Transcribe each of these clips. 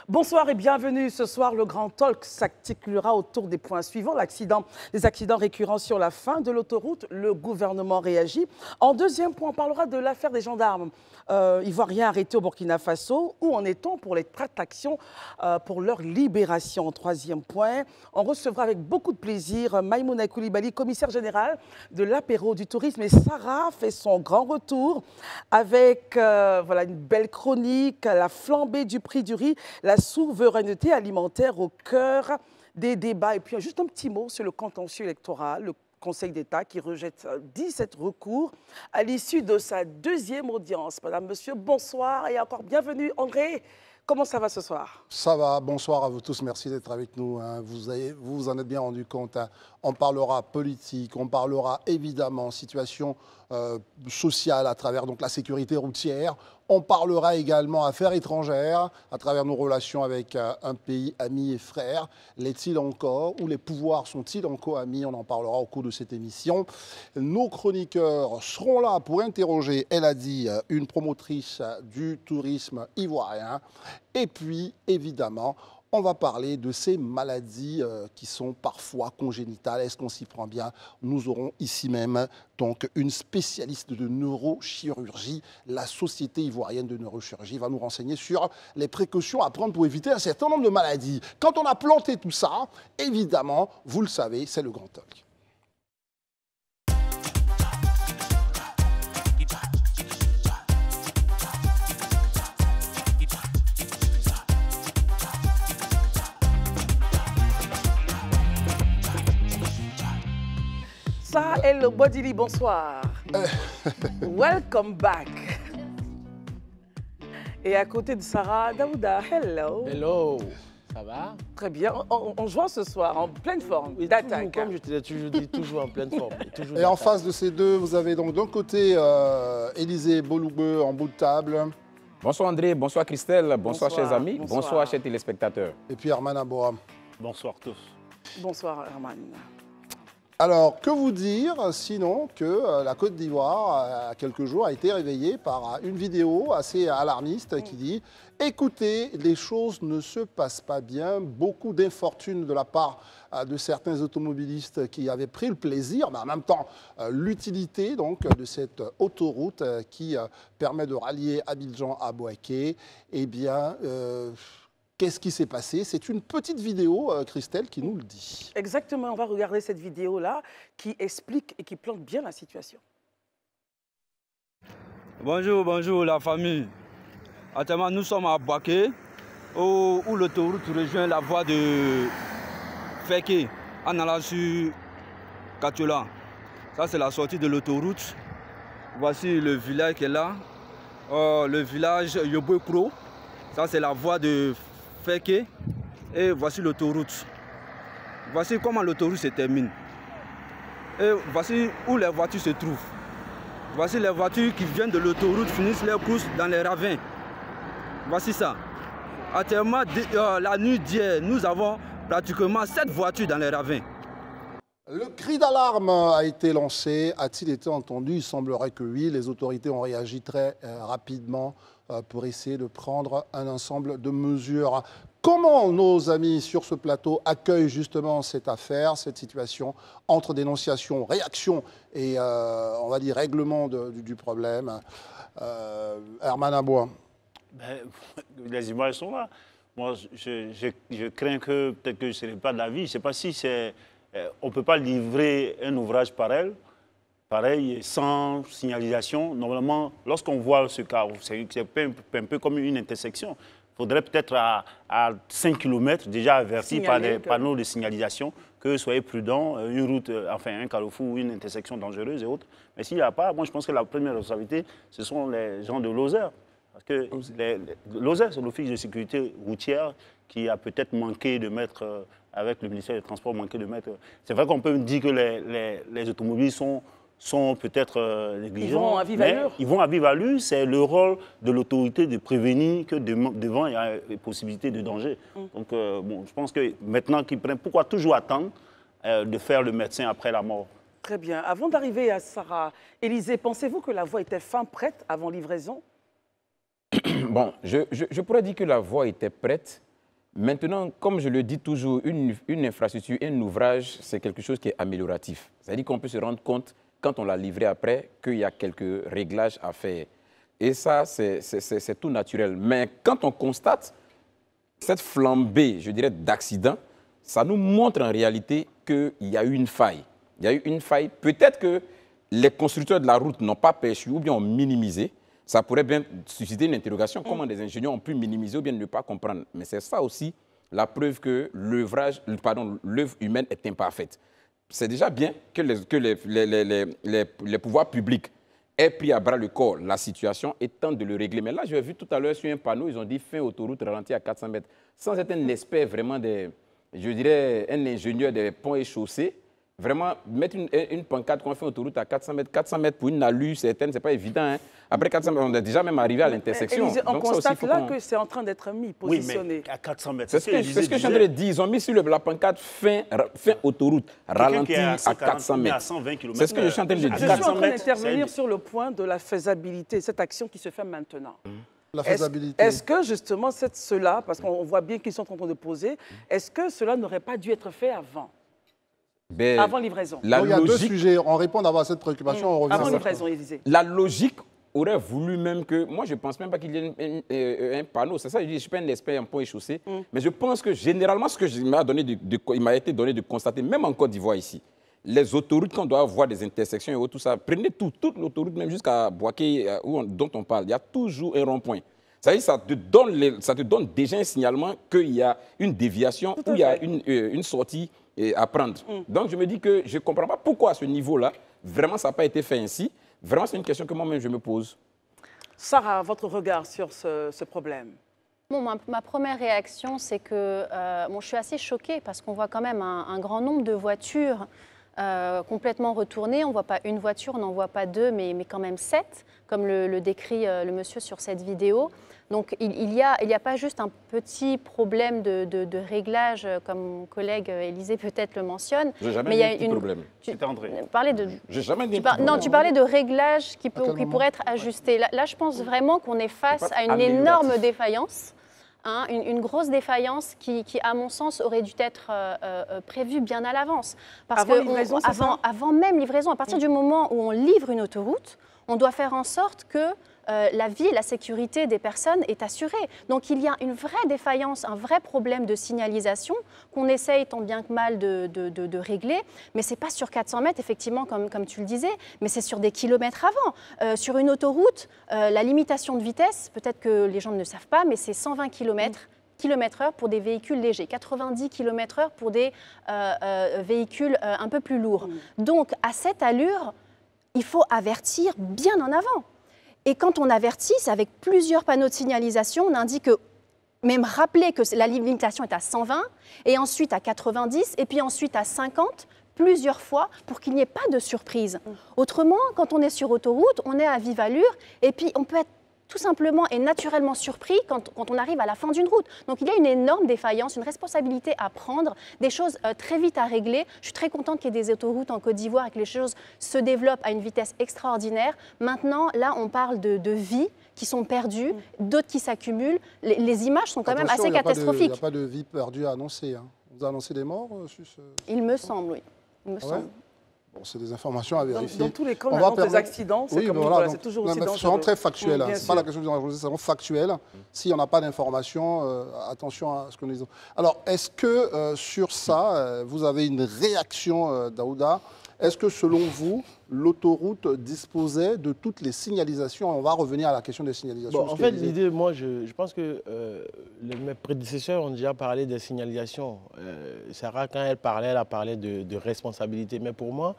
Bonsoir et bienvenue. Ce soir, le Grand Talk s'articulera autour des points suivants. Les accidents récurrents sur la fin de l'autoroute. Le gouvernement réagit. En deuxième point, on parlera de l'affaire des gendarmes ivoiriens arrêtés au Burkina Faso. Où en est-on pour les tractations pour leur libération? En troisième point, on recevra avec beaucoup de plaisir Maïmouna Koulibaly, commissaire générale de l'apéro du tourisme. Et Sarah fait son grand retour avec voilà, une belle chronique, la flambée du prix du riz, la souveraineté alimentaire au cœur des débats. Et puis juste un petit mot sur le contentieux électoral, le Conseil d'État qui rejette 17 recours à l'issue de sa deuxième audience. Madame, monsieur, bonsoir et encore bienvenue. André, comment ça va ce soir? Ça va, bonsoir à vous tous, merci d'être avec nous. Vous en êtes bien rendu compte. On parlera politique, on parlera évidemment situation sociale à travers donc, la sécurité routière. On parlera également affaires étrangères à travers nos relations avec un pays ami et frère. L'est-il encore ou les pouvoirs sont-ils encore amis? On en parlera au cours de cette émission. Nos chroniqueurs seront là pour interroger, elle a dit, une promotrice du tourisme ivoirien. Et puis, évidemment, on va parler de ces maladies qui sont parfois congénitales. Est-ce qu'on s'y prend bien? Nous aurons ici même donc une spécialiste de neurochirurgie. La Société ivoirienne de neurochirurgie va nous renseigner sur les précautions à prendre pour éviter un certain nombre de maladies. Quand on a planté tout ça, évidemment, vous le savez, c'est le Grand Talk. Ça est le Bodili, bonsoir. Welcome back. Et à côté de Sarah, Daouda, hello. Hello, ça va? Très bien, on joue ce soir en pleine forme d'attaque. Comme je te l'ai toujours dit, toujours en pleine forme. Et en face de ces deux, vous avez donc d'un côté Élisée Boloubeu en bout de table. Bonsoir André, bonsoir Christelle, bonsoir chers amis, bonsoir. bonsoir chers téléspectateurs. Et puis Herman Aboa. Bonsoir tous. Bonsoir Herman. Alors, que vous dire, sinon que la Côte d'Ivoire, à quelques jours, a été réveillée par une vidéo assez alarmiste qui dit « Écoutez, les choses ne se passent pas bien. Beaucoup d'infortunes de la part de certains automobilistes qui avaient pris le plaisir, mais en même temps, l'utilité donc de cette autoroute qui permet de rallier Abidjan à Bouaké. Eh bien... Qu'est-ce qui s'est passé? C'est une petite vidéo, Christelle, qui nous le dit. Exactement, on va regarder cette vidéo-là qui explique et qui plante bien la situation. Bonjour, bonjour la famille. Actuellement, nous sommes à Bouaké, où l'autoroute rejoint la voie de Féké, en allant sur Katiola. Ça, c'est la sortie de l'autoroute. Voici le village qui est là, le village Yobokro. Ça, c'est la voie de Féké et voici l'autoroute. Voici comment l'autoroute se termine. Et voici où les voitures se trouvent. Voici les voitures qui viennent de l'autoroute finissent leurs courses dans les ravins. Voici ça. Actuellement, la nuit d'hier, nous avons pratiquement 7 voitures dans les ravins. Le cri d'alarme a été lancé. A-t-il été entendu? Il semblerait que oui. Les autorités ont réagi très rapidement pour essayer de prendre un ensemble de mesures. Comment nos amis sur ce plateau accueillent justement cette affaire, cette situation entre dénonciation, réaction et, on va dire, règlement du problème? Herman Aboa. Les images sont là. Moi, je crains que peut-être que ce n'est pas de la vie. Je ne sais pas si c'est... on ne peut pas livrer un ouvrage pareil, sans signalisation. Normalement, lorsqu'on voit ce cas, c'est un peu comme une intersection. Il faudrait peut-être à 5 km déjà averti par des panneaux de signalisation que soyez prudents, une route, enfin un carrefour, une intersection dangereuse et autres. Mais s'il n'y a pas, moi je pense que la première responsabilité, ce sont les gens de l'OSER. Parce que l'OSER, c'est l'Office de sécurité routière qui a peut-être manqué de mettre, avec le ministère des Transports, manqué de mettre... C'est vrai qu'on peut dire que les automobiles sont peut-être négligents. Ils vont à vive allure. Ils vont à vive allure. C'est le rôle de l'autorité de prévenir que devant il y a des possibilités de danger. Donc, bon, je pense que maintenant qu'ils prennent... Pourquoi toujours attendre de faire le médecin après la mort? Très bien. Avant d'arriver à Sarah, Élisée, pensez-vous que la voie était fin prête avant livraison? Bon, je pourrais dire que la voie était prête Maintenant, comme je le dis toujours, une infrastructure, un ouvrage, c'est quelque chose qui est amélioratif. C'est-à-dire qu'on peut se rendre compte, quand on l'a livré après, qu'il y a quelques réglages à faire. Et ça, c'est tout naturel. Mais quand on constate cette flambée, je dirais, d'accidents, ça nous montre en réalité qu'il y a eu une faille. Il y a eu une faille. Peut-être que les constructeurs de la route n'ont pas perçu ou bien ont minimisé. Ça pourrait bien susciter une interrogation. Comment des ingénieurs ont pu minimiser ou bien ne pas comprendre? Mais c'est ça aussi la preuve que l'œuvre humaine est imparfaite. C'est déjà bien que les pouvoirs publics aient pris à bras le corps la situation et tentent de le régler. Mais là, j'ai vu tout à l'heure sur un panneau, ils ont dit fin autoroute ralentie à 400 mètres. Sans être un expert vraiment je dirais un ingénieur des ponts et chaussées, vraiment, mettre une pancarte qu'on fait autoroute à 400 mètres pour une allure certaine, ce n'est pas évident. Hein. Après 400 mètres, on est déjà même arrivé à l'intersection. On constate là que c'est en train d'être mis, positionné. Oui, mais à 400 mètres. C'est ce que je suis en train de dire. Ils ont mis sur la pancarte fin autoroute, ralenti à 400 mètres. C'est ce que je suis en train de dire. Je suis en train d'intervenir sur le point de la faisabilité, cette action qui se fait maintenant. La faisabilité. Est-ce que justement, cela, parce qu'on voit bien qu'ils sont en train de poser, est-ce que cela n'aurait pas dû être fait avant? Avant livraison. Il y a deux sujets. En répondant à cette préoccupation, on revient avant à livraison, Élisée. La logique aurait voulu même que... Moi, je ne pense même pas qu'il y ait un panneau. C'est ça, je ne suis pas un expert en pont et chaussée. Mais je pense que généralement, ce que il m'a été donné de constater, même en Côte d'Ivoire ici, les autoroutes, quand on doit voir des intersections et tout ça, prenez toute l'autoroute, même jusqu'à Boaké, dont on parle, il y a toujours un rond-point. Ça te donne déjà un signalement qu'il y a une déviation ou il y a une sortie à prendre. Donc, je me dis que je ne comprends pas pourquoi à ce niveau-là, vraiment, ça n'a pas été fait ainsi. Vraiment, c'est une question que moi-même, je me pose. Sarah, votre regard sur ce problème? Bon, ma première réaction, c'est que je suis assez choquée parce qu'on voit quand même un grand nombre de voitures complètement retournées. On ne voit pas une voiture, on n'en voit pas deux, mais quand même 7, comme le décrit le monsieur sur cette vidéo. Donc, il y a pas juste un petit problème de réglage, comme mon collègue Élisée peut-être le mentionne. Je n'ai jamais dit un problème. C'était André. Je n'ai jamais dit Non, tu parlais de réglage qui pourrait être ajusté. Là, je pense vraiment qu'on est face à une énorme défaillance. Hein, une grosse défaillance qui, à mon sens, aurait dû être prévue bien à l'avance. Parce avant même livraison, à partir du moment où on livre une autoroute, on doit faire en sorte que la vie et la sécurité des personnes est assurée. Donc il y a une vraie défaillance, un vrai problème de signalisation qu'on essaye tant bien que mal de régler. Mais ce n'est pas sur 400 mètres, effectivement, comme tu le disais, mais c'est sur des kilomètres avant. Sur une autoroute, la limitation de vitesse, peut-être que les gens ne le savent pas, mais c'est 120 km/h pour des véhicules légers, 90 km/h pour des véhicules un peu plus lourds. Donc à cette allure, il faut avertir bien en avant. Et quand on avertit, c'est avec plusieurs panneaux de signalisation, on indique que, même rappeler que la limitation est à 120, et ensuite à 90, et puis ensuite à 50, plusieurs fois, pour qu'il n'y ait pas de surprise. Autrement, quand on est sur autoroute, on est à vive allure, et puis on peut être tout simplement et naturellement surpris quand on arrive à la fin d'une route. Donc il y a une énorme défaillance, une responsabilité à prendre, des choses très vite à régler. Je suis très contente qu'il y ait des autoroutes en Côte d'Ivoire et que les choses se développent à une vitesse extraordinaire. Maintenant, là, on parle de vies qui sont perdues, d'autres qui s'accumulent. Les images sont quand même assez catastrophiques. Il n'y a pas de vie perdue à annoncer. Hein. Vous avez annoncé des morts sur ce... Il me semble, oui. Il me semble. Bon, c'est des informations à vérifier. Dans tous les cas, on a des accidents, c'est c'est toujours aussi dangereux. C'est vraiment très factuel. Ce n'est pas la question de dangerosité, c'est vraiment factuel. Si on n'a pas d'informations, attention à ce que nous disons. Alors, est-ce que sur ça, vous avez une réaction, Daouda? Est-ce que, selon vous, l'autoroute disposait de toutes les signalisations? On va revenir à la question des signalisations. Bon, en fait, l'idée, moi, je pense que mes prédécesseurs ont déjà parlé des signalisations. Sarah, quand elle a parlé de responsabilité. Mais pour moi,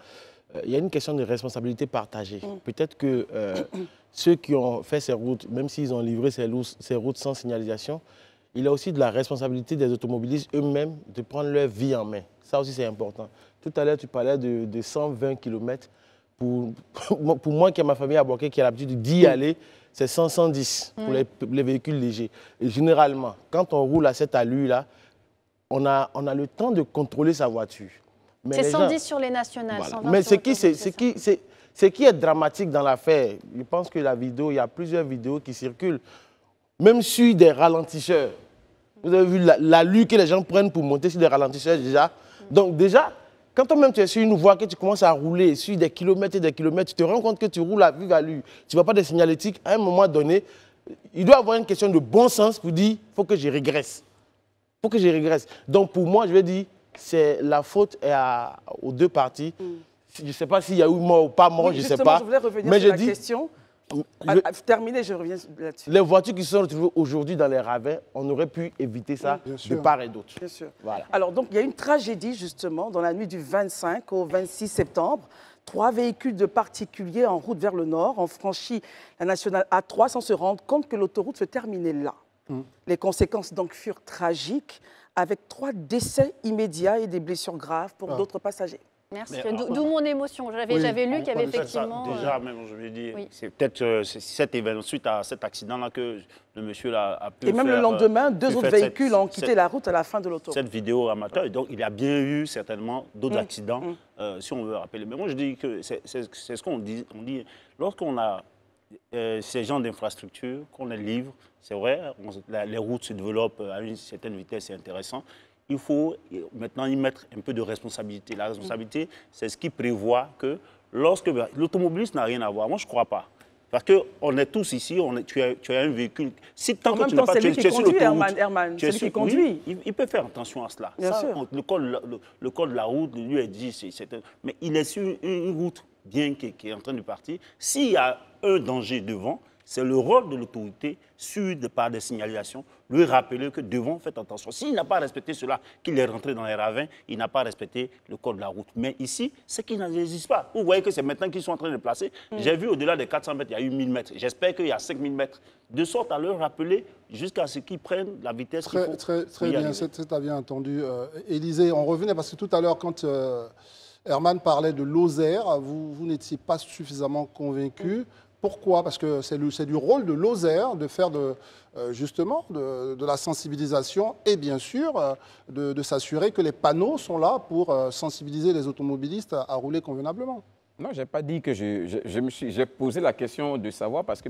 il y a une question de responsabilité partagée. Peut-être que ceux qui ont fait ces routes, même s'ils ont livré ces routes sans signalisation, il y a aussi de la responsabilité des automobilistes eux-mêmes de prendre leur vie en main. Ça aussi, c'est important. Tout à l'heure, tu parlais de 120 km. Pour moi, qui ai ma famille à Boaké, qui a l'habitude d'y aller, c'est 110 pour les véhicules légers. Et généralement, quand on roule à cette allure-là, on a le temps de contrôler sa voiture. C'est 110 sur les nationales. Voilà. Mais ce qui est dramatique dans l'affaire, je pense que la vidéo, il y a plusieurs vidéos qui circulent, même sur des ralentisseurs. Vous avez vu l'allure que les gens prennent pour monter sur des ralentisseurs déjà. Donc déjà, quand toi-même tu es sur une voie, que tu commences à rouler sur des kilomètres et des kilomètres, tu te rends compte que tu roules à vive allure. Tu ne vois pas de signalétique. À un moment donné, il doit y avoir une question de bon sens pour dire, il faut que je régresse. Il faut que je régresse. Donc pour moi, je vais dire, c'est la faute aux deux parties. Je ne sais pas s'il y a eu mort ou pas mort, je ne sais pas. Je voulais revenir mais sur je la dis, question. Terminé, je reviens là-dessus. Les voitures qui sont retrouvées aujourd'hui dans les ravins, on aurait pu éviter ça de part et d'autre. Bien sûr. Voilà. Alors, donc, il y a une tragédie, justement, dans la nuit du 25 au 26 septembre. 3 véhicules de particuliers en route vers le nord ont franchi la nationale A3 sans se rendre compte que l'autoroute se terminait là. Les conséquences, donc, furent tragiques, avec 3 décès immédiats et des blessures graves pour d'autres passagers. Merci. D'où mon émotion. J'avais lu qu'il y avait effectivement... Déjà, même, je veux dire, oui. c'est peut-être cet événement, suite à cet accident-là, que le monsieur là a pu Et même le lendemain, 2 autres véhicules ont quitté la route à la fin de l'autoroute. Cette vidéo amateur. Donc, il y a bien eu certainement d'autres accidents, si on veut rappeler. Mais moi, je dis que c'est ce qu'on dit. On dit, lorsqu'on a ces genres d'infrastructures, qu'on les livre, c'est vrai, les routes se développent à une certaine vitesse, c'est intéressant. Il faut maintenant y mettre un peu de responsabilité. La responsabilité, c'est ce qui prévoit que lorsque l'automobiliste n'a rien à voir. Moi, je ne crois pas. Parce qu'on est tous ici, tu as un véhicule. Si tant que tu n'es pas tu es sur l'autoroute, Herman, c'est lui qui conduit. Il peut faire attention à cela. Bien sûr. Le code de la route lui a dit, mais il est sur une route bien qui est en train de partir. S'il y a un danger devant, c'est le rôle de l'autorité, par des signalisations, lui rappeler que devant, faites attention. S'il n'a pas respecté cela, qu'il est rentré dans les ravins, il n'a pas respecté le code de la route. Mais ici, c'est qu'il n'existe pas. Vous voyez que c'est maintenant qu'ils sont en train de placer. J'ai vu au-delà des 400 mètres, il y a eu 1000 mètres. J'espère qu'il y a 5000 mètres. De sorte à leur rappeler jusqu'à ce qu'ils prennent la vitesse qu'il faut. Très bien, c'est bien entendu. Élisée, on revenait parce que tout à l'heure, quand Herman parlait de Lozère, vous n'étiez pas suffisamment convaincu. Pourquoi? Parce que c'est du rôle de Lozère de faire justement de la sensibilisation et bien sûr de s'assurer que les panneaux sont là pour sensibiliser les automobilistes à rouler convenablement. Non, je n'ai pas dit que j'ai posé la question de savoir parce que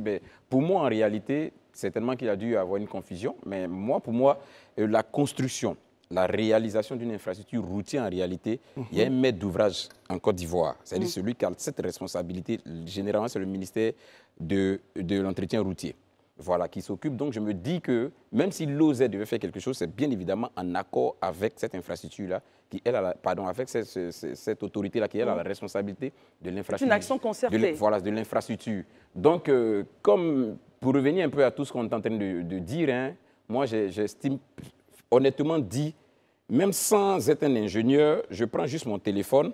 pour moi, en réalité, certainement qu'il a dû y avoir une confusion, mais pour moi, la construction, la réalisation d'une infrastructure routière, en réalité, il y a un maître d'ouvrage en Côte d'Ivoire. C'est-à-dire celui qui a cette responsabilité, généralement, c'est le ministère de l'entretien routier. Voilà, qui s'occupe. Donc, je me dis que même si l'OZ devait faire quelque chose, c'est bien évidemment en accord avec cette infrastructure-là, avec cette autorité-là qui elle, a la responsabilité de l'infrastructure. C'est une action concertée. Voilà, de l'infrastructure. Donc, comme pour revenir un peu à tout ce qu'on est en train de dire, moi, j'estime, honnêtement dit, même sans être un ingénieur, je prends juste mon téléphone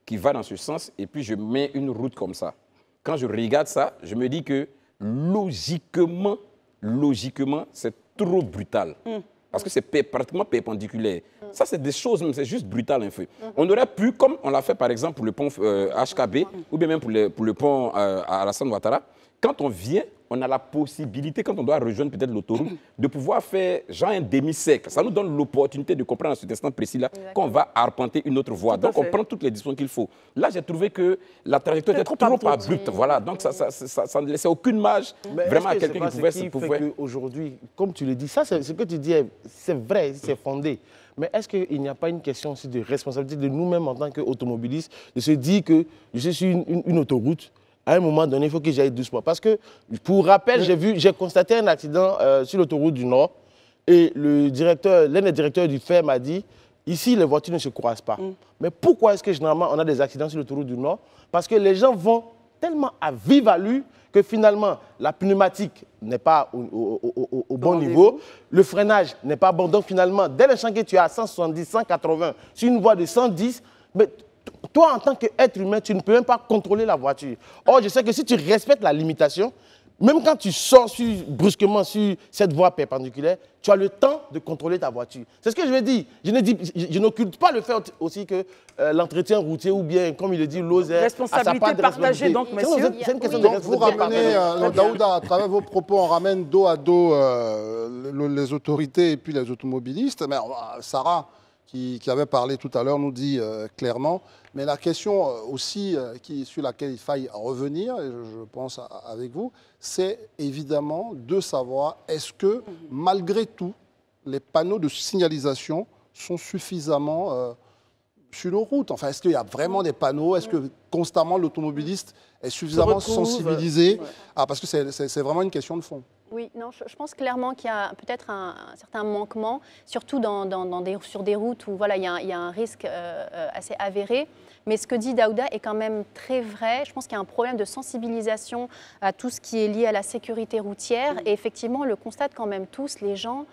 qui va dans ce sens et puis je mets une route comme ça. Quand je regarde ça, je me dis que logiquement, c'est trop brutal. Parce que c'est pratiquement perpendiculaire. Ça, c'est des choses, c'est juste brutal un peu. On aurait pu, comme on l'a fait par exemple pour le pont HKB, ou bien même pour le pont Alassane Ouattara, quand on vient, on a la possibilité, quand on doit rejoindre peut-être l'autoroute, de pouvoir faire genre un demi-cercle. Ça nous donne l'opportunité de comprendre à cet instant précis-là qu'on va arpenter une autre voie. Donc, on prend toutes les décisions qu'il faut. Là, j'ai trouvé que la trajectoire était trop abrupte. Voilà. Donc, ça ne laissait aucune marge vraiment à quelqu'un qui pouvait... Aujourd'hui, comme tu le dis, ça, ce que tu dis, c'est vrai, c'est fondé. Mais est-ce qu'il n'y a pas une question aussi de responsabilité de nous-mêmes en tant qu'automobilistes, de se dire que je suis sur une autoroute, à un moment donné, il faut que j'aille doucement. Parce que, pour rappel, j'ai constaté un accident sur l'autoroute du Nord et l'un des directeurs du FER m'a dit, ici, les voitures ne se croisent pas. Mais pourquoi est-ce que généralement on a des accidents sur l'autoroute du Nord? Parce que les gens vont tellement à vive allure que finalement, la pneumatique n'est pas au bon niveau, le freinage n'est pas bon. Donc finalement, dès l'instant que tu es à 170, 180, sur une voie de 110, mais toi, en tant qu'être humain, tu ne peux même pas contrôler la voiture. Or, je sais que si tu respectes la limitation, même quand tu sors brusquement sur cette voie perpendiculaire, tu as le temps de contrôler ta voiture. C'est ce que je veux dire. Je n'occulte pas le fait aussi que l'entretien routier ou bien, comme il le dit, Lozère, responsabilité partagée, donc, messieurs. C'est une question de responsabilité partagée. Vous ramenez, Daouda, à travers vos propos, on ramène dos à dos les autorités et puis les automobilistes. Mais Sarah, qui avait parlé tout à l'heure, nous dit clairement. Mais la question aussi sur laquelle il faille revenir, et je pense avec vous, c'est évidemment de savoir est-ce que, malgré tout, les panneaux de signalisation sont suffisamment sur nos routes? Enfin, est-ce qu'il y a vraiment des panneaux? Est-ce que constamment l'automobiliste est suffisamment sensibilisé? Parce que c'est vraiment une question de fond. Oui, non, je pense clairement qu'il y a peut-être un certain manquement, surtout sur des routes où voilà, il y a un risque assez avéré. Mais ce que dit Daouda est quand même très vrai. Je pense qu'il y a un problème de sensibilisation à tout ce qui est lié à la sécurité routière. Et effectivement, on le constate quand même tous, les gens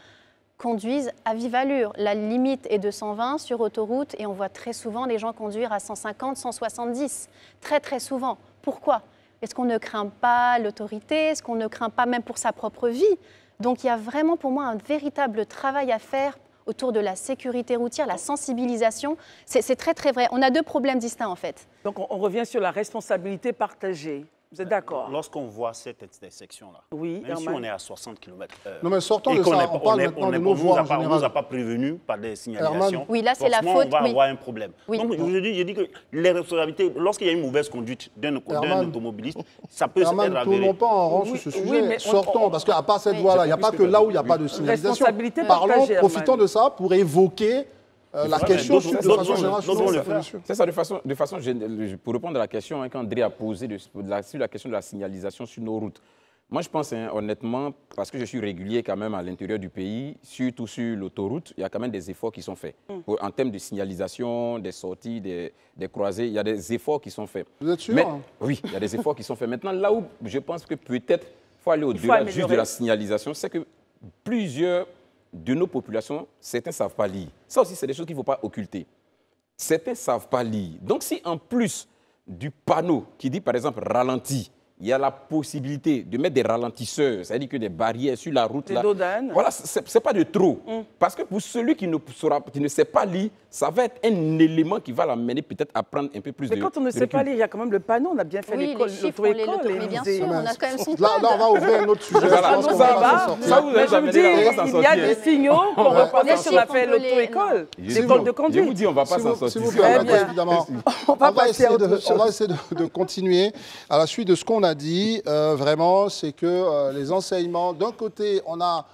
conduisent à vive allure. La limite est de 120 sur autoroute et on voit très souvent des gens conduire à 150, 170. Très, très souvent. Pourquoi ? Est-ce qu'on ne craint pas l'autorité? Est-ce qu'on ne craint pas même pour sa propre vie? Donc il y a vraiment pour moi un véritable travail à faire autour de la sécurité routière, la sensibilisation. C'est très très vrai. On a deux problèmes distincts en fait. Donc on revient sur la responsabilité partagée. Vous êtes d'accord? Lorsqu'on voit cette intersection-là, oui, même si on est à 60 km/h, non mais sortons de ça, on parle maintenant de nos voies en général. On ne nous a pas prévenu par des signalisations. Oui, là c'est la faute. On va avoir un problème. Oui. Donc je dis que les responsabilités, lorsqu'il y a une mauvaise conduite d'un automobiliste, ça peut se faire avéré. Tournons pas en rond sur ce sujet. Sortons, parce qu'à part cette voie-là, il n'y a pas que là où il n'y a pas de signalisation. Parlons, profitons de ça pour évoquer la question de façon générale. C'est ça, de façon générale, pour répondre à la question qu'André a posée sur la question de la signalisation sur nos routes. Moi, je pense honnêtement, parce que je suis régulier quand même à l'intérieur du pays, surtout sur l'autoroute, il y a quand même des efforts qui sont faits. En termes de signalisation, des sorties, des croisées, il y a des efforts qui sont faits. Vous êtes sûr? Oui, il y a des efforts qui sont faits. Maintenant, là où je pense que peut-être il faut aller au-delà juste de la signalisation, c'est que plusieurs de nos populations, certains ne savent pas lire. Ça aussi, c'est des choses qu'il ne faut pas occulter. Certains ne savent pas lire. Donc, si en plus du panneau qui dit, par exemple, ralenti, il y a la possibilité de mettre des ralentisseurs, c'est-à-dire que des barrières sur la route. Voilà, ce n'est pas de trop. Parce que pour celui qui ne sait pas lire, ça va être un élément qui va l'amener peut-être à prendre un peu plus de. Mais quand on ne sait pas lire, il y a quand même le panneau, on a bien fait l'école, l'auto-école. Mais bien sûr, on a quand même son Là, on va ouvrir un autre sujet. Ça, vous mais je vous dis, il y a des signaux qu'on reconnaît si on a fait l'auto-école, l'école de conduite. Je vous dis, on ne va pas s'en sortir. S'il vous plaît, évidemment. On va essayer de continuer. À la suite de ce qu'on a dit, vraiment, c'est que les enseignements, d'un côté, on a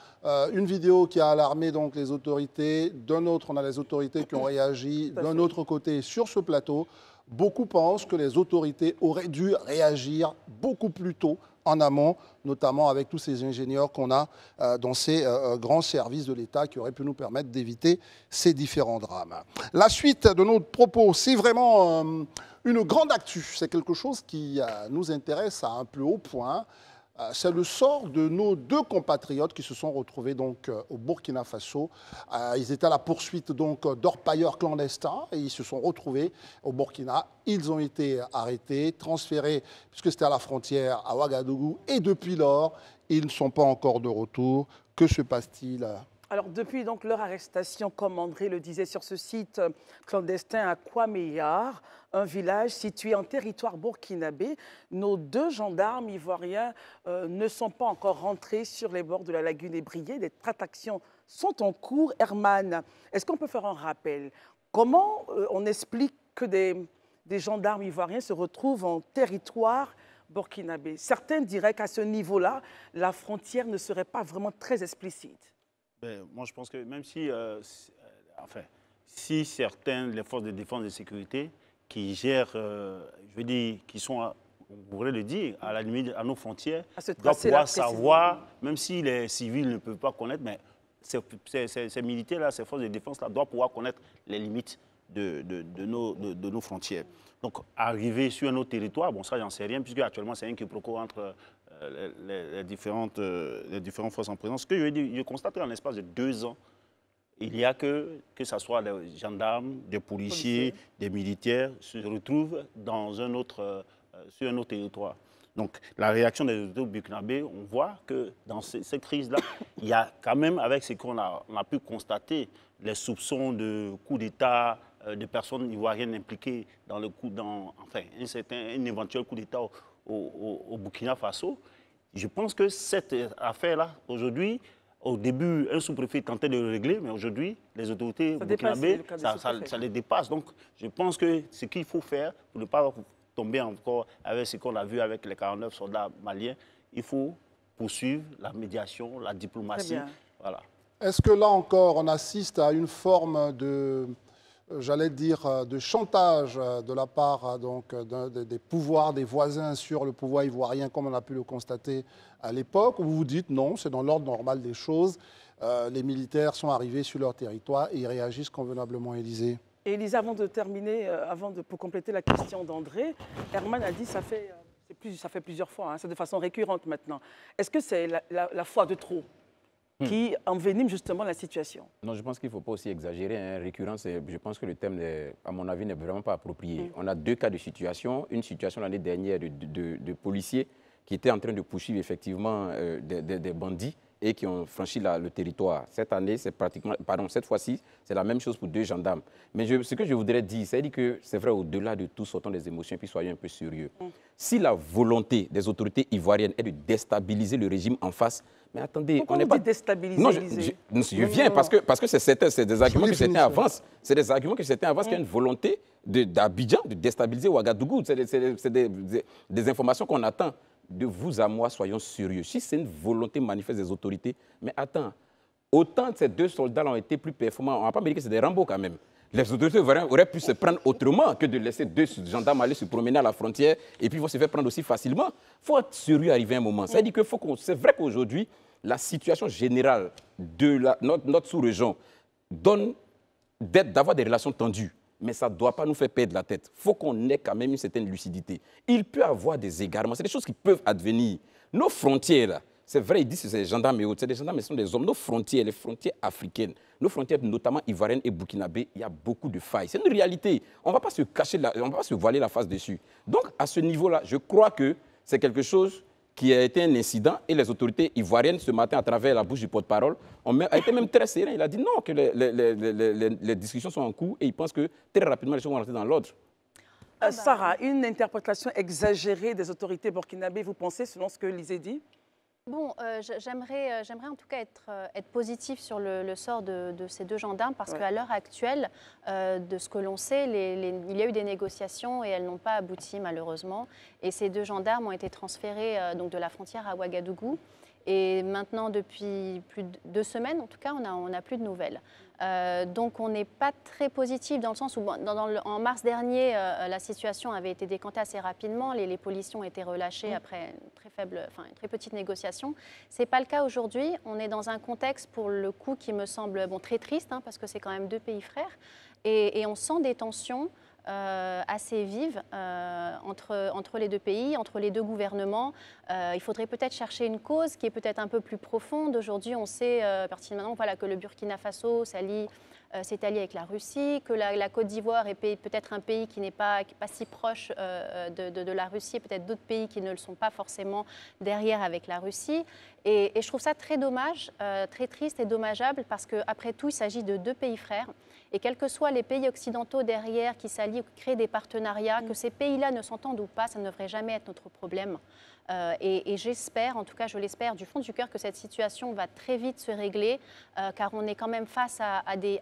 une vidéo qui a alarmé donc les autorités, d'un autre, on a les autorités qui ont réagi, d'un autre côté, sur ce plateau, beaucoup pensent que les autorités auraient dû réagir beaucoup plus tôt en amont, notamment avec tous ces ingénieurs qu'on a dans ces grands services de l'État qui auraient pu nous permettre d'éviter ces différents drames. La suite de notre propos, c'est vraiment une grande actu. C'est quelque chose qui nous intéresse à un plus haut point. C'est le sort de nos deux compatriotes qui se sont retrouvés donc au Burkina Faso. Ils étaient à la poursuite donc d'orpailleurs clandestins et ils se sont retrouvés au Burkina. Ils ont été arrêtés, transférés, puisque c'était à la frontière, à Ouagadougou. Et depuis lors, ils ne sont pas encore de retour. Que se passe-t-il ? Alors, depuis donc leur arrestation, comme André le disait, sur ce site clandestin à Kouameyar, un village situé en territoire burkinabé, nos deux gendarmes ivoiriens ne sont pas encore rentrés sur les bords de la lagune ébriée. Les tractations sont en cours. Herman, est-ce qu'on peut faire un rappel? Comment on explique que des gendarmes ivoiriens se retrouvent en territoire burkinabé? Certains diraient qu'à ce niveau-là, la frontière ne serait pas vraiment très explicite. Moi, je pense que même si, si certains, les forces de défense et de sécurité qui gèrent, je veux dire, qui sont, on pourrait le dire, à la limite, à nos frontières, doivent pouvoir savoir, même si les civils ne peuvent pas connaître, mais ces militaires-là, ces forces de défense-là, doivent pouvoir connaître les limites de nos frontières. Donc, arriver sur un autre territoire, bon, ça, j'en sais rien, puisque actuellement, c'est un quiproquo entre les différentes forces en présence. Ce que je veux dire, je constate qu'en l'espace de 2 ans, il y a que ce soit des gendarmes, des policiers, des militaires, se retrouvent dans sur un autre territoire. Donc, la réaction des autorités burkinabés, on voit que dans cette crise-là, il y a quand même, avec ce qu'on a pu constater, les soupçons de coup d'État, de personnes ivoiriennes impliquées dans un éventuel coup d'État au Burkina Faso. Je pense que cette affaire-là, aujourd'hui, au début, un sous-préfet tentait de le régler, mais aujourd'hui, les autorités burkinabées, ça les dépasse. Donc, je pense que ce qu'il faut faire, pour ne pas tomber encore avec ce qu'on a vu avec les 49 soldats maliens, il faut poursuivre la médiation, la diplomatie. Voilà. Est-ce que là encore, on assiste à une forme de, j'allais dire, de chantage de la part donc, des pouvoirs, des voisins sur le pouvoir ivoirien, comme on a pu le constater à l'époque, où vous vous dites non, c'est dans l'ordre normal des choses, les militaires sont arrivés sur leur territoire et ils réagissent convenablement, Élysée? Et Élysée, avant de terminer, pour compléter la question d'André, Herman a dit ça fait plusieurs fois, hein, c'est de façon récurrente maintenant. Est-ce que c'est la fois de trop qui envenime justement la situation? Non, je pense qu'il ne faut pas aussi exagérer. Hein. Récurrence, je pense que le thème, à mon avis, n'est vraiment pas approprié. On a deux cas de situation. Une situation l'année dernière de policiers qui étaient en train de poursuivre effectivement des bandits et qui ont franchi le territoire. Cette année, c'est pratiquement, pardon, cette fois-ci, c'est la même chose pour 2 gendarmes. Mais ce que je voudrais dire, c'est que c'est vrai, au-delà de tout, sortons des émotions et puis soyons un peu sérieux. Si la volonté des autorités ivoiriennes est de déstabiliser le régime en face, mais attendez, pourquoi on n'est pas déstabiliser. Non, je viens parce que c'est des arguments que certains avancent. C'est des arguments que certains avancent qu'il y a une volonté d'Abidjan de déstabiliser Ouagadougou. C'est des informations qu'on attend. De vous à moi, soyons sérieux. Si c'est une volonté manifeste des autorités, mais attends, autant ces 2 soldats ont été plus performants, on n'a pas dit que c'est des Rambo quand même. Les autorités auraient pu se prendre autrement que de laisser 2 gendarmes aller se promener à la frontière et puis vont se faire prendre aussi facilement. Il faut être sérieux arriver à un moment. C'est-à-dire que c'est vrai qu'aujourd'hui, la situation générale de notre sous-région donne d'avoir des relations tendues. Mais ça ne doit pas nous faire perdre la tête. Il faut qu'on ait quand même une certaine lucidité. Il peut y avoir des égarements, c'est des choses qui peuvent advenir. Nos frontières, là, c'est vrai, ils disent que c'est des gendarmes et autres, c'est des gendarmes, mais ce sont des hommes. Nos frontières, les frontières africaines, nos frontières notamment ivoiriennes et burkinabées, il y a beaucoup de failles. C'est une réalité. On ne va pas se cacher, on ne va pas se voiler la face dessus. Donc, à ce niveau-là, je crois que c'est quelque chose qui a été un incident et les autorités ivoiriennes, ce matin, à travers la bouche du porte-parole, ont été même très sereins. Il a dit non, que les discussions sont en cours et il pense que très rapidement, les choses vont rentrer dans l'ordre. Sarah, une interprétation exagérée des autorités burkinabées, vous pensez, selon ce que Élysée dit? Bon, j'aimerais en tout cas être positif sur le sort de ces 2 gendarmes parce qu'à l'heure actuelle, de ce que l'on sait, il y a eu des négociations et elles n'ont pas abouti malheureusement. Et ces 2 gendarmes ont été transférés donc de la frontière à Ouagadougou. Et maintenant, depuis plus de 2 semaines, en tout cas, on n'a plus de nouvelles. Donc, on n'est pas très positif dans le sens où, en mars dernier, la situation avait été décantée assez rapidement. Les policiers ont été relâchés après une très petite négociation. Ce n'est pas le cas aujourd'hui. On est dans un contexte, pour le coup, qui me semble très triste, hein, parce que c'est quand même 2 pays frères. Et on sent des tensions assez vives entre les 2 pays, entre les 2 gouvernements. Il faudrait peut-être chercher une cause qui est peut-être un peu plus profonde. Aujourd'hui, on sait pertinemment que le Burkina Faso s'est allié avec la Russie, que la Côte d'Ivoire est peut-être un pays qui n'est pas si proche de la Russie, et peut-être d'autres pays qui ne le sont pas forcément derrière avec la Russie. Et je trouve ça très dommage, très triste et dommageable, parce qu'après tout, il s'agit de 2 pays frères. Et quels que soient les pays occidentaux derrière qui s'allient ou qui créent des partenariats, que ces pays-là ne s'entendent ou pas, ça ne devrait jamais être notre problème. Et j'espère, en tout cas je l'espère du fond du cœur, que cette situation va très vite se régler, car on est quand même face à des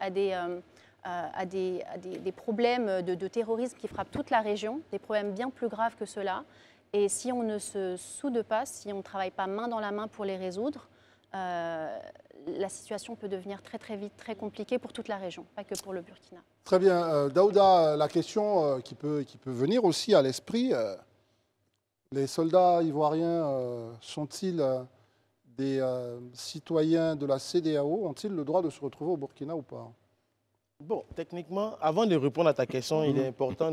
problèmes de terrorisme qui frappent toute la région, des problèmes bien plus graves que cela. Et si on ne se soude pas, si on ne travaille pas main dans la main pour les résoudre, la situation peut devenir très très vite très compliquée pour toute la région, pas que pour le Burkina. Très bien. Daouda, la question qui peut venir aussi à l'esprit, les soldats ivoiriens sont-ils des citoyens de la CEDEAO? Ont-ils le droit de se retrouver au Burkina ou pas? Bon, techniquement, avant de répondre à ta question, il est important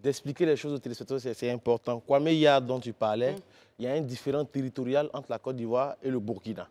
d'expliquer les choses aux téléspectateurs, c'est important. Kwame Yar, dont tu parlais, il y a un différent territorial entre la Côte d'Ivoire et le Burkina.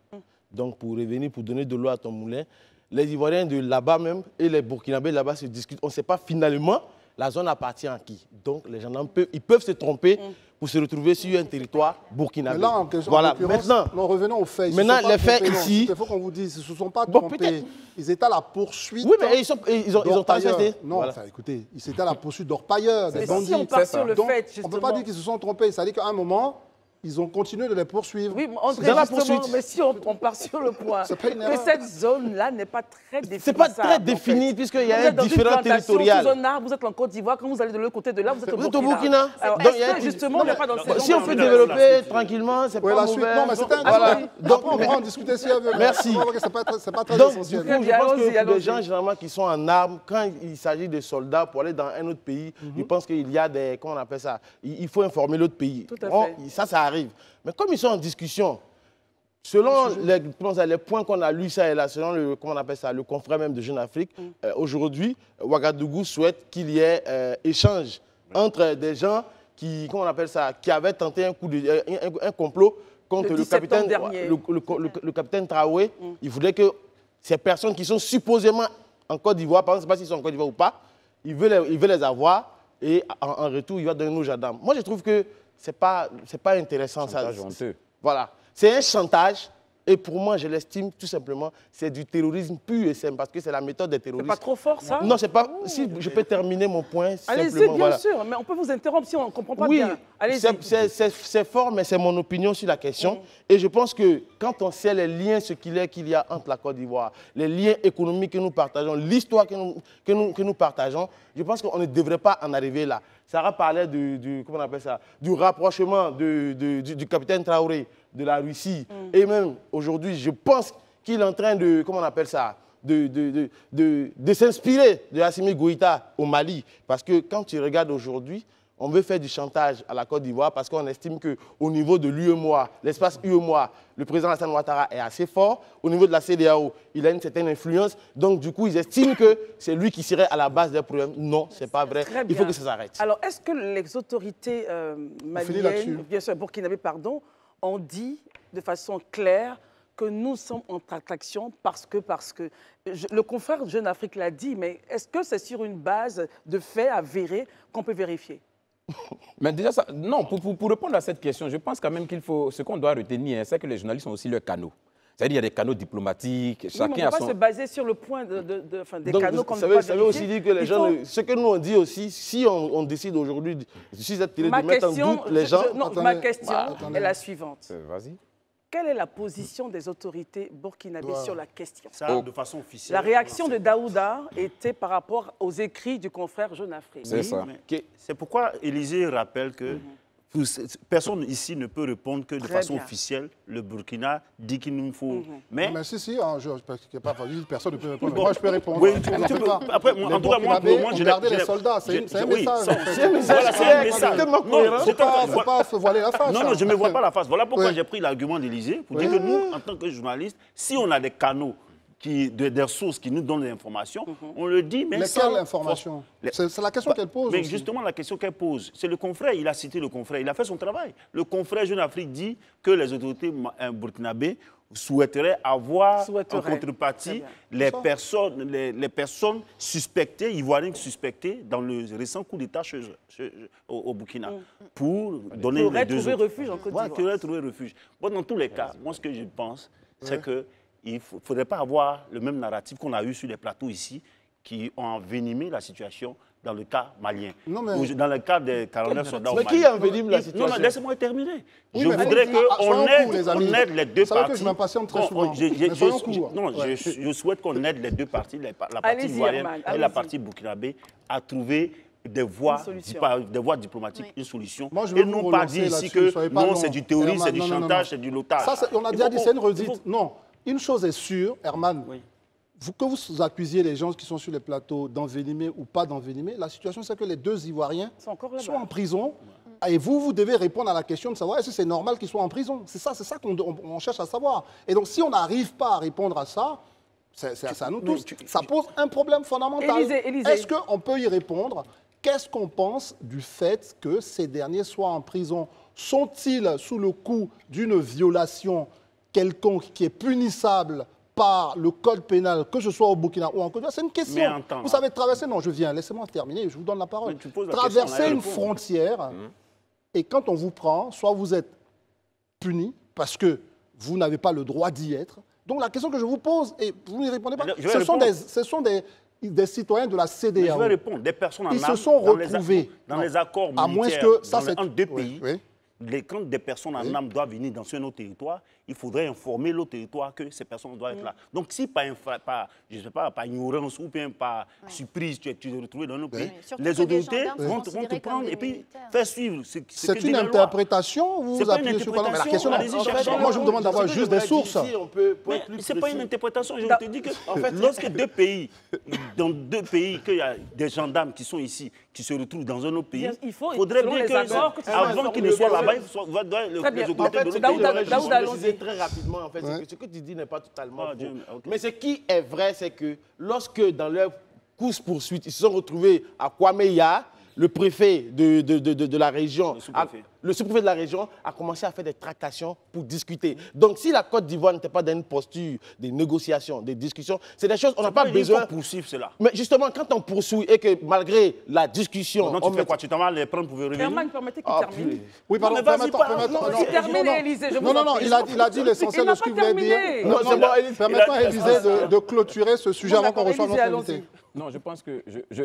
Donc, pour revenir, pour donner de l'eau à ton moulin, les Ivoiriens de là-bas même et les Burkinabés là-bas se discutent. On ne sait pas finalement la zone appartient à qui. Donc, les gendarmes peuvent se tromper pour se retrouver sur un territoire burkinabé. Mais là, en question, voilà, maintenant, revenons aux faits. Maintenant, les faits ici... Il faut qu'on vous dise, ils ne se sont pas trompés. Ils étaient à la poursuite. Oui, mais ils ont transféré. Non, voilà. Enfin, écoutez, ils étaient à la poursuite d'orpailleurs, des bandits. Si on part sur le fait, on ne peut pas dire qu'ils se sont trompés. C'est-à-dire qu'à un moment, ils ont continué de les poursuivre. Oui, André, Dans la justement, poursuite. mais si on part sur le point C'est pas une que erreur. cette zone-là n'est pas très définie. C'est pas très défini puisqu'il y a un différent territorial. Sous un arbre, vous êtes en Côte d'Ivoire, quand vous allez de l'autre côté de là, vous êtes au Vous êtes au Burkina. Burkina. Alors, Donc, il y a est-ce que un- justement, on n'est pas dans ces Si on zones-là peut développer tranquillement, c'est Oui, pas la suite. mauvais. Non, mais c'était un Voilà. débat. Donc, Après, on pourra en discuter si elle veut. Merci. C'est pas très Donc, du essentiel. coup, je bien, pense allons-y, que allons-y. les gens, généralement, qui sont en armes, quand il s'agit de soldats pour aller dans un autre pays, ils pensent qu'il y a des... Comment on appelle ça? Il faut informer l'autre pays. Tout à Bon, fait. ça arrive. Mais comme ils sont en discussion, selon les points qu'on a lus ça et là, selon le, comment on appelle ça, le confrère même de Jeune Afrique, aujourd'hui, Ouagadougou souhaite qu'il y ait échange entre des gens qui, comment on appelle ça, qui avaient tenté un complot contre Le le 10 capitaine, septembre dernier. le capitaine Traoré. Il voulait que ces personnes qui sont supposément en Côte d'Ivoire, par exemple, je ne sais pas s'ils sont en Côte d'Ivoire ou pas, il veut les avoir et en retour, il va donner nos gendarmes. Moi, je trouve que ce n'est pas intéressant. Chantage ça. honteux. Voilà. C'est un chantage. Et pour moi, je l'estime tout simplement, c'est du terrorisme pur et simple, parce que c'est la méthode des C'est terroristes. pas trop fort, ça? Non, c'est pas. Si je peux terminer mon point, Allez-y, simplement, bien voilà. sûr, mais on peut vous interrompre si on ne comprend pas Oui, bien. Allez-y. c'est fort, mais c'est mon opinion sur la question. Et je pense que quand on sait les liens, qu'il y a entre la Côte d'Ivoire, les liens économiques que nous partageons, l'histoire que nous partageons, je pense qu'on ne devrait pas en arriver là. Sarah parlait comment on appelle ça, du rapprochement du capitaine Traoré de la Russie. Et même aujourd'hui, je pense qu'il est en train de, comment on appelle ça, de s'inspirer de Assimi Goïta au Mali. Parce que quand tu regardes aujourd'hui, on veut faire du chantage à la Côte d'Ivoire parce qu'on estime qu'au niveau de l'UEMOA, l'espace UEMOA, le président Alassane Ouattara est assez fort. Au niveau de la CEDEAO, il a une certaine influence. Donc, du coup, ils estiment que c'est lui qui serait à la base des problèmes. Non, ce n'est pas vrai. Très Il bien. faut que ça s'arrête. Alors, est-ce que les autorités là-dessus. maliennes, bien sûr burkinabé, pardon, ont dit de façon claire que nous sommes en attraction parce que le confrère Jeune Afrique l'a dit, mais est-ce que c'est sur une base de faits avérés qu'on peut vérifier? Mais déjà, non, pour répondre à cette question, je pense quand même qu'il faut, ce qu'on doit retenir, c'est que les journalistes ont aussi leurs canaux. C'est-à-dire qu'il y a des canaux diplomatiques, Oui, mais on chacun ne peut a pas son... se baser sur le point des Donc, canaux qu'on ne ça peut veut, pas ça veut aussi vérifier. dire que les Il gens, faut- ce que nous on dit aussi, si on décide aujourd'hui, sur cette télé, de Ma mettre en question, doute les gens, non, Attendez, ma question attendez. est la suivante. Vas-y. Quelle est la position des autorités burkinabées Wow. sur la question? Ça, de façon officielle. La réaction de Daouda était par rapport aux écrits du confrère Jeune Afrique. C'est ça. C'est pourquoi Élysée rappelle que personne ici ne peut répondre que de Très façon bien. officielle. Le Burkina dit qu'il nous faut. Mais Mais si, hein, personne ne peut répondre. Moi, je peux répondre. Oui, Ne tu vous en peux. faites pas. Après, Les en tout cas, moi, Burkinabés je ont gardé les soldats. C'est un oui, message. ça, en fait. c'est un message, Voilà, c'est c'est un message. tellement Non, cohérent. c'est pas- Faut pas se voiler la face. Non, non, je ne me vois pas la face. Voilà pourquoi Oui. j'ai pris l'argument d'Élysée pour Oui. dire que nous, en tant que journalistes, si on a des canaux, des ressources qui nous donnent des informations, on le dit, mais sans... Lesquelles informations? C'est la question qu'elle pose Mais aussi. justement, la question qu'elle pose, c'est le confrère, il a cité le confrère, il a fait son travail. Le confrère Jeune Afrique dit que les autorités burkinabées souhaiteraient avoir en Souhaiteraient. Très contrepartie bien. les personnes suspectées, ivoiriennes suspectées dans le récent coup d'État au Burkina pour donner Qui auraient les deux trouvé autres. refuge en Côte Voilà, d'Ivoire. qui auraient trouvé refuge. Bon, dans tous les cas, moi ce que je pense, c'est qu'il ne faudrait pas avoir le même narratif qu'on a eu sur les plateaux ici, qui ont envenimé la situation dans le cas malien. Non, mais- Ou dans le cas des 49 soldats au mais Mali. qui envenime la Non, situation? non, laissez-moi terminer. Oui, je mais voudrais allez-y. qu'on Soyons courts, les amis. aide les deux Vous savez que parties. je m'impatiente très Non, souvent. je- Mais soyons courts. non, Ouais. je souhaite qu'on aide les deux parties, la partie Allez-y, ivoirienne Herman, et la allez-y. partie burkinabé, à trouver des voies, solution. des voies diplomatiques, Oui. une solution. Moi, je veux Et vous non pas relancer dire ici là-dessus, que soyez pas non, long. c'est du terrorisme, Herman, c'est du non, non, chantage, non. c'est du lotage. Ça, on a Il déjà faut dit, qu'on- c'est une il faut- redite. Non, une chose est sûre, Herman, Oui. que vous accusiez les gens qui sont sur les plateaux d'envenimer ou pas d'envenimer, la situation c'est que les deux Ivoiriens Ils sont encore là-bas. sont en prison et vous devez répondre à la question de savoir est-ce que c'est normal qu'ils soient en prison. C'est ça qu'on cherche à savoir. Et donc si on n'arrive pas à répondre à ça, c'est à nous tous. Ça pose un problème fondamental. Élysée. Est-ce qu'on peut y répondre? Qu'est-ce qu'on pense du fait que ces derniers soient en prison? Sont-ils sous le coup d'une violation quelconque qui est punissable par le code pénal, que ce soit au Burkina ou en Côte d'Ivoire? C'est une question. Mais attends, Vous savez, traverser, non, je viens, laissez-moi terminer, je vous donne la parole. Mais tu poses la Traverser question, on a une répondu. frontière, et quand on vous prend, soit vous êtes puni parce que vous n'avez pas le droit d'y être. Donc la question que je vous pose, et vous n'y répondez pas, Je vais répondre. ce sont des citoyens de la Mais CEDEAO. je vais répondre. Des personnes en Ils se armes sont dans les retrouvés dans les accords à moins militaires que ça, dans c'est entre deux oui, pays. oui. quand des personnes en âme doivent venir dans un autre territoire, il faudrait informer l'autre territoire que ces personnes doivent être là. Donc, si par ignorance ou bien par surprise, tu es retrouvé dans nos pays, les autorités vont te prendre et puis faire suivre ce que c'est une interprétation ou vous appuyez sur quoi? Mais la question, moi, je vous demande d'avoir juste des sources. Ce n'est pas une interprétation. Je te dis que lorsque dans deux pays, qu'il y a des gendarmes qui sont ici, qui se retrouvent dans un autre pays, il faudrait bien qu'avant qu'ils ne soient là-bas, les autorités de l'autre pays. Préciser très rapidement, en fait, ce que tu dis n'est pas totalement faux. Mais ce qui est vrai, c'est que lorsque dans leur course-poursuite, ils se sont retrouvés à Kwameya, le préfet de la région, le sous-préfet de la région a commencé à faire des tractations pour discuter. Donc, si la Côte d'Ivoire n'était pas dans une posture de négociation, de discussion, c'est des choses, on n'a pas besoin de poursuivre cela. Mais justement, quand on poursuit et que malgré la discussion... Non, tu fais quoi? Tu t'en vas les prendre pour revenir? Herman, permettez qu'il termine. Oui, pardon, terminez, Élisée, je vous non, il a dit l'essentiel de ce qu'il voulait dire. Non, c'est bon, permettez-moi, Élisée, de clôturer ce sujet avant qu'on reçoive notre invité. Non, je pense que je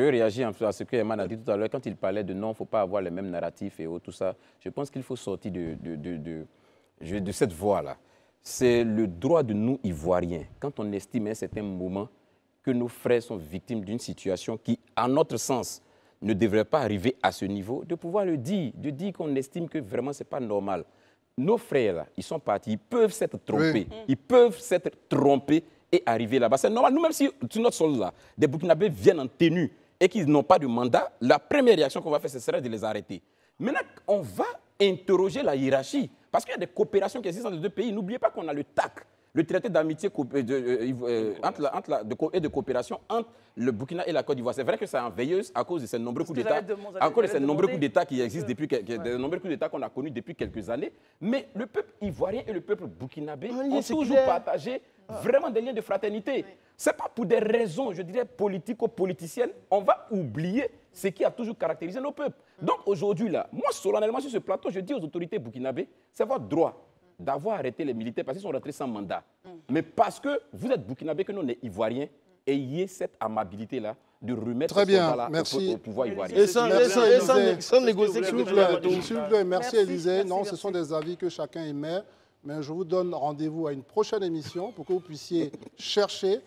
réagis à ce que Herman a dit tout à l'heure quand il parlait de non, il ne faut pas avoir les mêmes narratifs et tout ça. Je pense qu'il faut sortir de cette voie-là. C'est le droit de nous, Ivoiriens, quand on estime à un certain moment que nos frères sont victimes d'une situation qui, à notre sens, ne devrait pas arriver à ce niveau, de pouvoir le dire, de dire qu'on estime que vraiment ce n'est pas normal. Nos frères, là, ils sont partis, ils peuvent s'être trompés, et arriver là-bas. C'est normal. Nous-mêmes, si sur notre sol-là, des Burkinabés viennent en tenue et qu'ils n'ont pas de mandat, la première réaction qu'on va faire, ce serait de les arrêter. Maintenant, on va interroger la hiérarchie. Parce qu'il y a des coopérations qui existent entre les deux pays. N'oubliez pas qu'on a le TAC, le traité d'amitié et de coopération entre le Burkina et la Côte d'Ivoire. C'est vrai que c'est en veilleuse à cause de ces nombreux coups d'État. À cause de ces nombreux coups d'État qui existent depuis des nombreux coups d'État qu'on a connus depuis quelques années. Mais le peuple ivoirien et le peuple burkinabé ont toujours partagé vraiment des liens de fraternité. Ce n'est pas pour des raisons, je dirais, politico-politiciennes. On va oublier ce qui a toujours caractérisé nos peuples. Donc aujourd'hui, là, moi, solennellement sur ce plateau, je dis aux autorités burkinabées, c'est votre droit d'avoir arrêté les militaires parce qu'ils sont rentrés sans mandat. Mais parce que vous êtes burkinabés, que nous, on est ivoiriens, ayez cette amabilité-là de remettre ce soldat-là au pouvoir ivoirien. Et sans négocier. S'il vous plaît, merci Élisée. Non, ce sont des avis que chacun émet. Mais je vous donne rendez-vous à une prochaine émission pour que vous puissiez chercher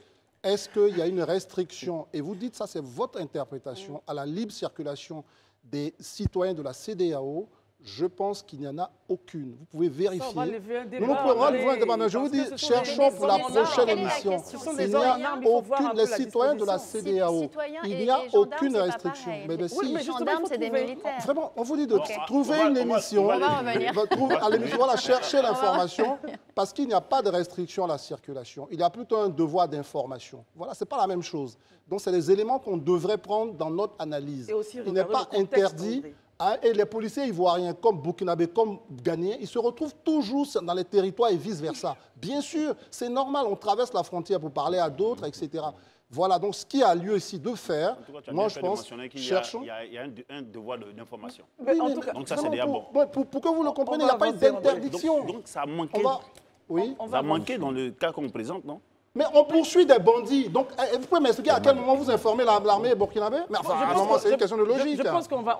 est-ce qu'il y a une restriction, et vous dites ça, c'est votre interprétation, à la libre circulation des citoyens de la CEDEAO. Je pense qu'il n'y en a aucune. Vous pouvez vérifier. On va lever un débat. Nous pouvons lever un débat, mais je vous dis, cherchons pour la prochaine émission. Il n'y a aucune, les citoyens de la CEDEAO, il n'y a aucune restriction. Mais les gendarmes, c'est des militaires. Vraiment, on vous dit de trouver une émission. À l'émission, voilà, chercher l'information, parce qu'il n'y a pas de restriction à la circulation. Il y a plutôt un devoir d'information. Voilà, ce n'est pas la même chose. Donc, c'est les éléments qu'on devrait prendre dans notre analyse. Il n'est pas interdit. Et les policiers ivoiriens, comme burkinabés, comme ghanéens, ils se retrouvent toujours dans les territoires et vice-versa. Bien sûr, c'est normal, on traverse la frontière pour parler à d'autres, etc. Voilà, donc ce qui a lieu ici de faire, moi je pense, cherchons... Il y a un devoir d'information. Donc ça c'est déjà bon. Pour que vous le compreniez, il n'y a pas d'interdiction. Donc ça a manqué, ça a manqué dans le cas qu'on présente, non? Mais on poursuit des bandits. Donc, vous pouvez m'expliquer à quel moment vous informez l'armée burkinabé? Mais enfin, à un moment, c'est une question de logique. Je pense qu'on va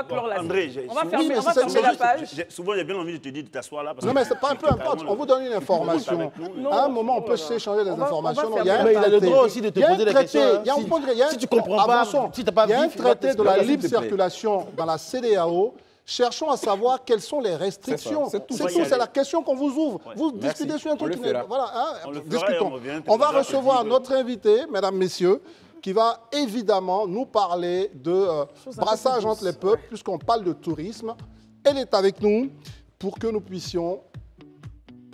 clore la... André, on va fermer la page. Souvent, j'ai bien envie de te dire de t'asseoir là. Non, mais c'est pas peu importe. On vous donne une information. À un moment, on peut s'échanger des informations. Mais il a le droit aussi de te poser des questions. Si tu comprends pas, il y a un traité de la libre circulation dans la CEDEAO. Cherchons à savoir quelles sont les restrictions. C'est tout, c'est la question qu'on vous ouvre. Vous discutez sur un truc qui n'est... Voilà, discutons. On va recevoir notre invité, mesdames, messieurs, qui va évidemment nous parler de brassage entre les peuples, puisqu'on parle de tourisme. Elle est avec nous pour que nous puissions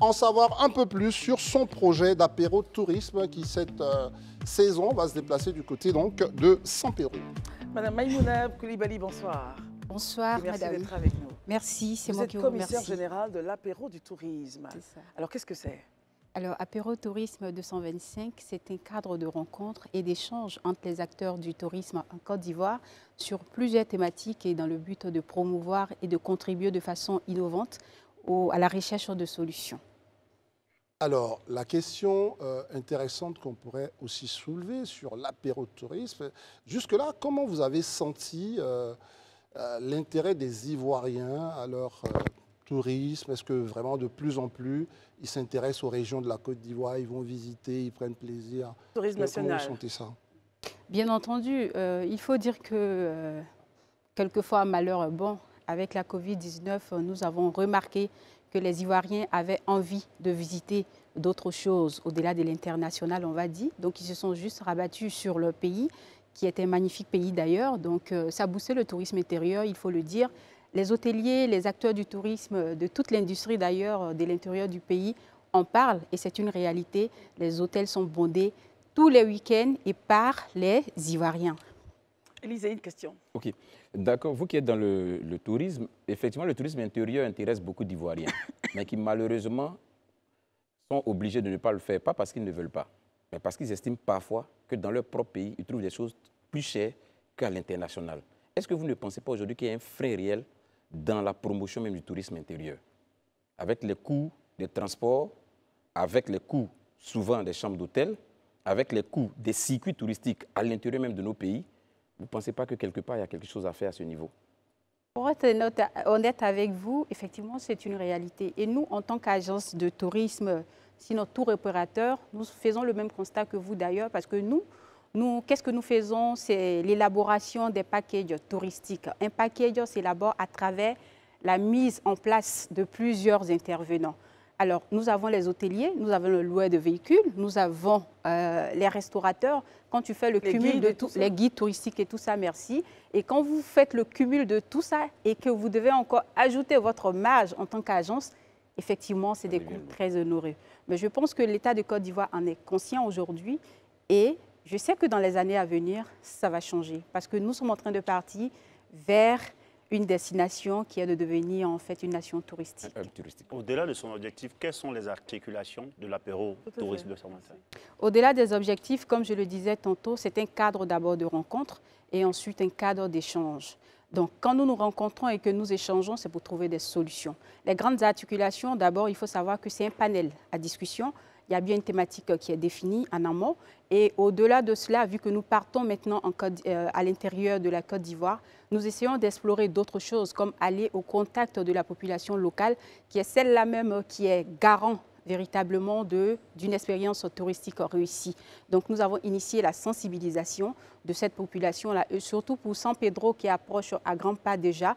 en savoir un peu plus sur son projet d'apéro tourisme qui, cette saison, va se déplacer du côté donc, de Saint-Péroux. Madame Maïmouna Koulibaly, bonsoir. Bonsoir, merci madame. D'être avec nous. Merci, c'est moi qui vous remercie. Vous êtes commissaire général de l'apéro du tourisme. Alors, qu'est-ce que c'est? Alors, Apéro Tourisme 225, c'est un cadre de rencontre et d'échange entre les acteurs du tourisme en Côte d'Ivoire sur plusieurs thématiques et dans le but de promouvoir et de contribuer de façon innovante à la recherche de solutions. Alors, la question intéressante qu'on pourrait aussi soulever sur l'apéro tourisme, jusque-là, comment vous avez senti l'intérêt des Ivoiriens à leur tourisme? Est-ce que vraiment de plus en plus ils s'intéressent aux régions de la Côte d'Ivoire, ils vont visiter, ils prennent plaisir? Tourisme national. Comment vous sentez ça? Bien entendu, il faut dire que quelquefois, malheur bon, avec la Covid-19, nous avons remarqué que les Ivoiriens avaient envie de visiter d'autres choses au-delà de l'international, on va dire. Donc, ils se sont juste rabattus sur leur pays, qui est un magnifique pays d'ailleurs. Donc, ça a boosté le tourisme intérieur, il faut le dire. Les hôteliers, les acteurs du tourisme, de toute l'industrie d'ailleurs, de l'intérieur du pays, en parlent et c'est une réalité. Les hôtels sont bondés tous les week-ends et par les Ivoiriens. Élisée, une question. OK. D'accord. Vous qui êtes dans le tourisme, effectivement, le tourisme intérieur intéresse beaucoup d'Ivoiriens, mais qui malheureusement sont obligés de ne pas le faire, pas parce qu'ils ne veulent pas, mais parce qu'ils estiment parfois que dans leur propre pays, ils trouvent des choses plus chères qu'à l'international. Est-ce que vous ne pensez pas aujourd'hui qu'il y a un frein réel dans la promotion même du tourisme intérieur? Avec les coûts des transports, avec les coûts souvent des chambres d'hôtel, avec les coûts des circuits touristiques à l'intérieur même de nos pays, vous ne pensez pas que quelque part, il y a quelque chose à faire à ce niveau? Pour être honnête avec vous, effectivement, c'est une réalité. Et nous, en tant qu'agence de tourisme, sinon tour opérateur, nous faisons le même constat que vous d'ailleurs, parce que nous, qu'est-ce que nous faisons? C'est l'élaboration des packages touristiques. Un package s'élabore à travers la mise en place de plusieurs intervenants. Alors, nous avons les hôteliers, nous avons le loueur de véhicules, nous avons les restaurateurs. Quand tu fais le cumul de tout, les guides touristiques et tout ça, merci. Et quand vous faites le cumul de tout ça et que vous devez encore ajouter votre marge en tant qu'agence, effectivement, c'est des coûts très honorés. Mais je pense que l'État de Côte d'Ivoire en est conscient aujourd'hui et je sais que dans les années à venir, ça va changer parce que nous sommes en train de partir vers une destination qui est de devenir en fait une nation touristique. Au-delà de son objectif, quelles sont les articulations de l'apéro tourisme de Saint-Martin? Au-delà des objectifs, comme je le disais tantôt, c'est un cadre d'abord de rencontre et ensuite un cadre d'échange. Donc, quand nous nous rencontrons et que nous échangeons, c'est pour trouver des solutions. Les grandes articulations, d'abord, il faut savoir que c'est un panel à discussion. Il y a bien une thématique qui est définie en amont. Et au-delà de cela, vu que nous partons maintenant à l'intérieur de la Côte d'Ivoire, nous essayons d'explorer d'autres choses, comme aller au contact de la population locale, qui est celle-là même qui est garant véritablement d'une expérience touristique réussie. Donc nous avons initié la sensibilisation de cette population-là, et surtout pour San Pedro qui approche à grands pas déjà,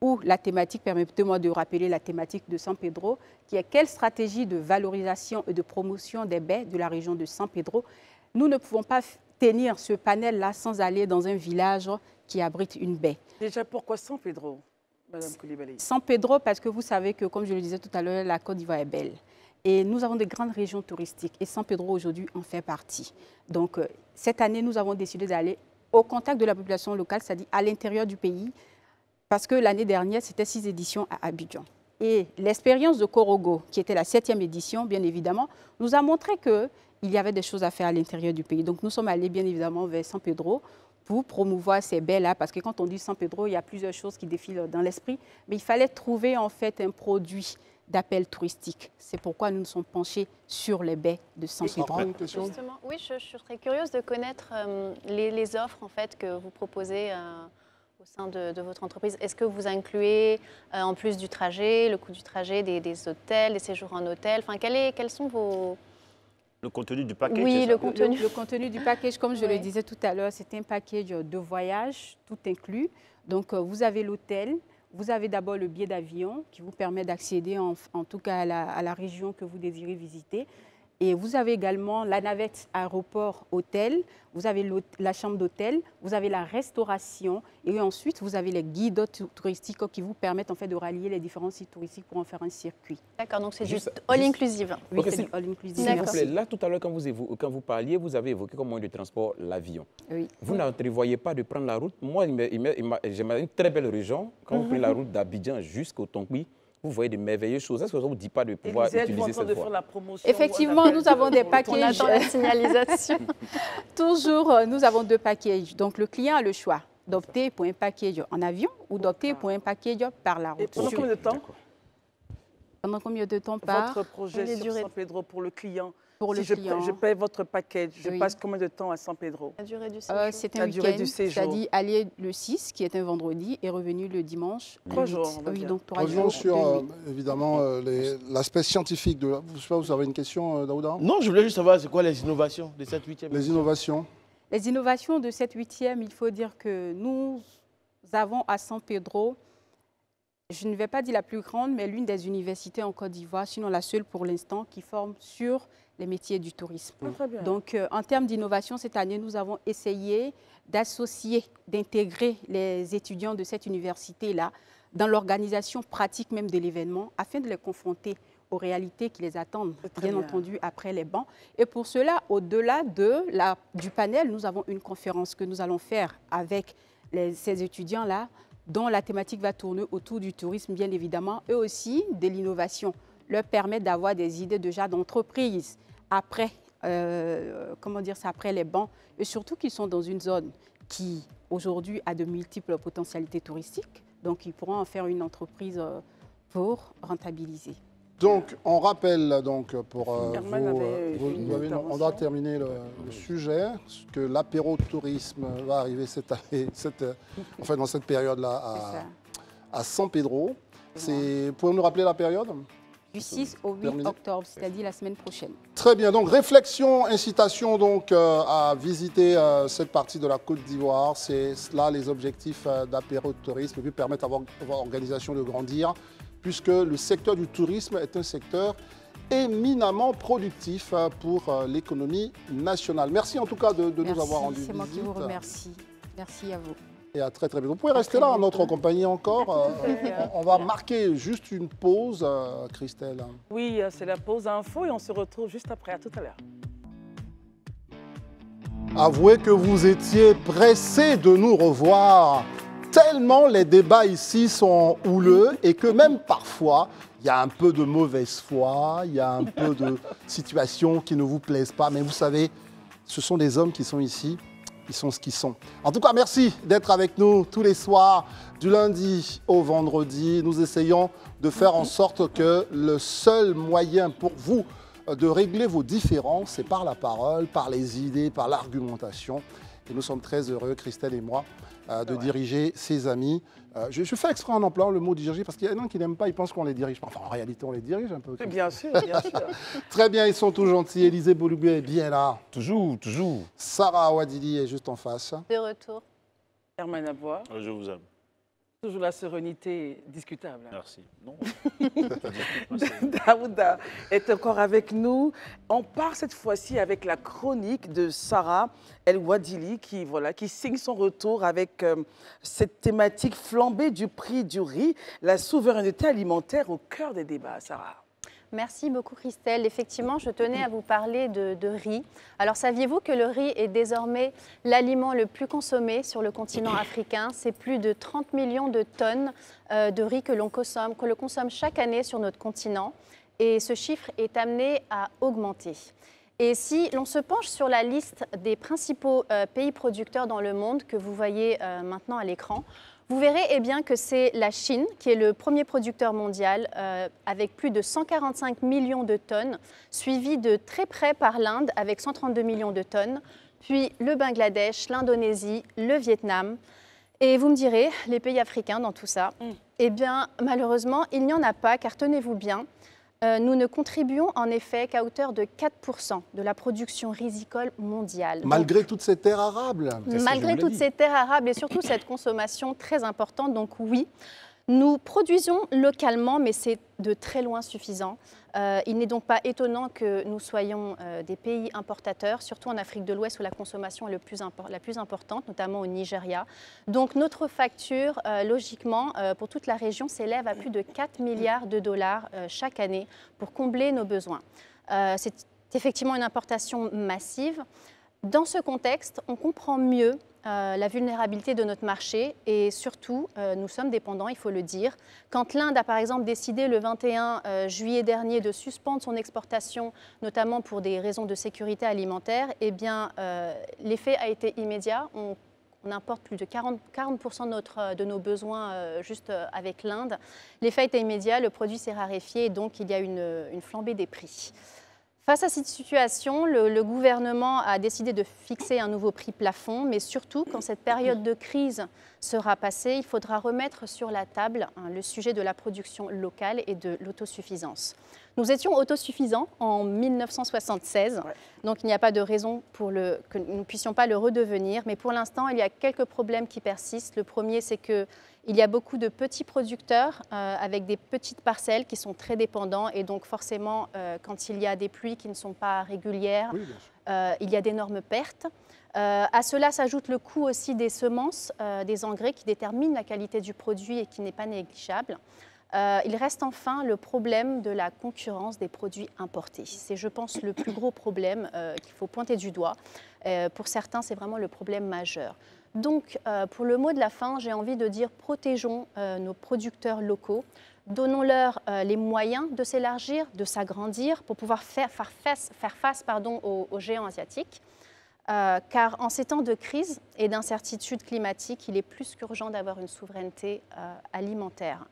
où la thématique, permettez-moi de rappeler la thématique de San Pedro, qui est quelle stratégie de valorisation et de promotion des baies de la région de San Pedro. Nous ne pouvons pas tenir ce panel-là sans aller dans un village qui abrite une baie. Déjà, pourquoi San Pedro, Madame Coulibaly? San Pedro, parce que vous savez que, comme je le disais tout à l'heure, la Côte d'Ivoire est belle. Et nous avons de grandes régions touristiques et San Pedro aujourd'hui en fait partie. Donc cette année, nous avons décidé d'aller au contact de la population locale, c'est-à-dire à l'intérieur du pays, parce que l'année dernière, c'était 6 éditions à Abidjan. Et l'expérience de Korogo, qui était la 7e édition, bien évidemment, nous a montré qu'il y avait des choses à faire à l'intérieur du pays. Donc nous sommes allés bien évidemment vers San Pedro pour promouvoir ces baies-là, parce que quand on dit San Pedro, il y a plusieurs choses qui défilent dans l'esprit, mais il fallait trouver en fait un produit d'appel touristique. C'est pourquoi nous nous sommes penchés sur les baies de San Pedro. Justement, oui, je serais curieuse de connaître les offres en fait, que vous proposez au sein de votre entreprise. Est-ce que vous incluez, en plus du trajet, le coût du trajet, des hôtels, des séjours en hôtel? Enfin, quels sont vos... Le contenu du package? Oui, le contenu du package, comme je le disais tout à l'heure, c'est un package de voyage, tout inclus. Donc, vous avez l'hôtel. Vous avez d'abord le billet d'avion qui vous permet d'accéder en tout cas à la région que vous désirez visiter. Et vous avez également la navette aéroport-hôtel, vous avez la chambre d'hôtel, vous avez la restauration et ensuite vous avez les guides touristiques qui vous permettent en fait de rallier les différents sites touristiques pour en faire un circuit. D'accord, donc c'est juste all-inclusive. Oui, c'est all-inclusive. S'il vous plaît, là tout à l'heure quand vous parliez, vous avez évoqué comme moyen de transport l'avion. Oui. Vous n'entrevoyez pas de prendre la route. Moi, j'ai une très belle région. Quand vous prenez la route d'Abidjan jusqu'au Tonkwi, vous voyez de merveilleuses choses. Est-ce que ça ne vous dit pas de pouvoir utiliser cette voie? Effectivement, nous avons des packages. On attend la signalisation. Toujours, nous avons 2 packages. Donc, le client a le choix d'opter pour un package en avion ou d'opter pour un package par la route. Et pendant combien de temps? Pendant combien de temps par votre projet sur San Pedro pour le client? Pour le client. Je paie votre package, je Oui. passe combien de temps à San Pedro? La durée du séjour. C'est La un durée week-end, du séjour. c'est-à-dire aller le 6, qui est un vendredi, et revenu le dimanche. 3 le 8. jours, on va Oui, dire. donc 3 Revenons jours. sur, 2 nuits. évidemment, l'aspect scientifique. Je sais pas, vous avez une question, Daouda? Non, je voulais juste savoir c'est quoi les innovations de cette 8e. Les innovations. Les innovations de cette 8e, il faut dire que nous avons à San Pedro, je ne vais pas dire la plus grande, mais l'une des universités en Côte d'Ivoire, sinon la seule pour l'instant, qui forme sur les métiers du tourisme. Ah, très bien. Donc, en termes d'innovation, cette année, nous avons essayé d'associer, d'intégrer les étudiants de cette université-là dans l'organisation pratique même de l'événement, afin de les confronter aux réalités qui les attendent, bien entendu, après les bancs. Et pour cela, au-delà du panel, nous avons une conférence que nous allons faire avec ces étudiants-là, dont la thématique va tourner autour du tourisme, bien évidemment, et aussi de l'innovation, leur permettre d'avoir des idées déjà d'entreprise après, après les bancs, et surtout qu'ils sont dans une zone qui, aujourd'hui, a de multiples potentialités touristiques, donc ils pourront en faire une entreprise pour rentabiliser. Donc, on rappelle donc pour on on doit terminer le sujet, que l'apéro tourisme va arriver cette année, dans cette période-là à San Pedro. Pouvez-vous nous rappeler la période? Du 6 au 8 octobre, c'est-à-dire la semaine prochaine. Très bien, donc réflexion, incitation donc à visiter cette partie de la Côte d'Ivoire. C'est là les objectifs d'apéro tourisme, et puis permettre à votre organisation de grandir, puisque le secteur du tourisme est un secteur éminemment productif pour l'économie nationale. Merci en tout cas de nous avoir rendu visite. C'est moi qui vous remercie. Merci à vous. Et à très très bientôt. Vous pouvez rester là en notre compagnie encore. On va marquer juste une pause, Christelle. Oui, c'est la pause info et on se retrouve juste après. À tout à l'heure. Avouez que vous étiez pressé de nous revoir, tellement les débats ici sont houleux et que même parfois, il y a un peu de mauvaise foi, il y a un peu de situations qui ne vous plaisent pas. Mais vous savez, ce sont des hommes qui sont ici. Ils sont ce qu'ils sont. En tout cas, merci d'être avec nous tous les soirs, du lundi au vendredi. Nous essayons de faire en sorte que le seul moyen pour vous de régler vos différends, c'est par la parole, par les idées, par l'argumentation. Et nous sommes très heureux, Christelle et moi, de diriger ces amis. Je fais exprès en employant le mot diriger parce qu'il y en a qui n'aiment pas, ils pensent qu'on les dirige. Enfin, en réalité, on les dirige un peu. Bien sûr, bien sûr. Très bien, ils sont tous gentils. Élisée Bouloubé est bien là. Toujours, toujours. Sarah Awadili est juste en face. De retour. Herman Aboua. Je vous aime. Toujours la sérénité discutable. Merci. Non. Daouda est encore avec nous. On part cette fois-ci avec la chronique de Sarah El Wadili qui signe son retour avec cette thématique flambée du prix du riz, la souveraineté alimentaire au cœur des débats. Sarah. Merci beaucoup Christelle. Effectivement, je tenais à vous parler de riz. Alors saviez-vous que le riz est désormais l'aliment le plus consommé sur le continent africain? C'est plus de 30 millions de tonnes de riz que l'on consomme chaque année sur notre continent. Et ce chiffre est amené à augmenter. Et si l'on se penche sur la liste des principaux pays producteurs dans le monde que vous voyez maintenant à l'écran, vous verrez que c'est la Chine qui est le premier producteur mondial avec plus de 145 millions de tonnes, suivi de très près par l'Inde avec 132 millions de tonnes, puis le Bangladesh, l'Indonésie, le Vietnam. Et vous me direz, les pays africains dans tout ça, malheureusement, il n'y en a pas, car tenez-vous bien, nous ne contribuons en effet qu'à hauteur de 4% de la production risicole mondiale. Malgré toutes ces terres arables. Malgré toutes ces terres arables et surtout cette consommation très importante, donc oui, nous produisons localement, mais c'est de très loin suffisant. Il n'est donc pas étonnant que nous soyons des pays importateurs, surtout en Afrique de l'Ouest où la consommation est la plus importante, notamment au Nigeria. Donc notre facture, logiquement, pour toute la région s'élève à plus de 4 milliards de dollars chaque année pour combler nos besoins. C'est effectivement une importation massive. Dans ce contexte, on comprend mieux la vulnérabilité de notre marché et surtout, nous sommes dépendants, il faut le dire. Quand l'Inde a par exemple décidé le 21 juillet dernier de suspendre son exportation, notamment pour des raisons de sécurité alimentaire, l'effet a été immédiat. On importe plus de 40% de nos besoins juste avec l'Inde. L'effet a été immédiat, le produit s'est raréfié et donc il y a une flambée des prix. Face à cette situation, le gouvernement a décidé de fixer un nouveau prix plafond, mais surtout, quand cette période de crise sera passée, il faudra remettre sur la table le sujet de la production locale et de l'autosuffisance. Nous étions autosuffisants en 1976, donc il n'y a pas de raison pour que nous ne puissions pas le redevenir, mais pour l'instant, il y a quelques problèmes qui persistent. Le premier, c'est que il y a beaucoup de petits producteurs avec des petites parcelles qui sont très dépendants et donc forcément, quand il y a des pluies qui ne sont pas régulières, il y a d'énormes pertes. À cela s'ajoute le coût aussi des semences, des engrais qui déterminent la qualité du produit et qui n'est pas négligeable. Il reste enfin le problème de la concurrence des produits importés. C'est, je pense, le plus gros problème qu'il faut pointer du doigt. Pour certains, c'est vraiment le problème majeur. Donc, pour le mot de la fin, j'ai envie de dire protégeons nos producteurs locaux, donnons-leur les moyens de s'élargir, de s'agrandir pour pouvoir faire face aux géants asiatiques. Car en ces temps de crise et d'incertitude climatique, il est plus qu'urgent d'avoir une souveraineté alimentaire.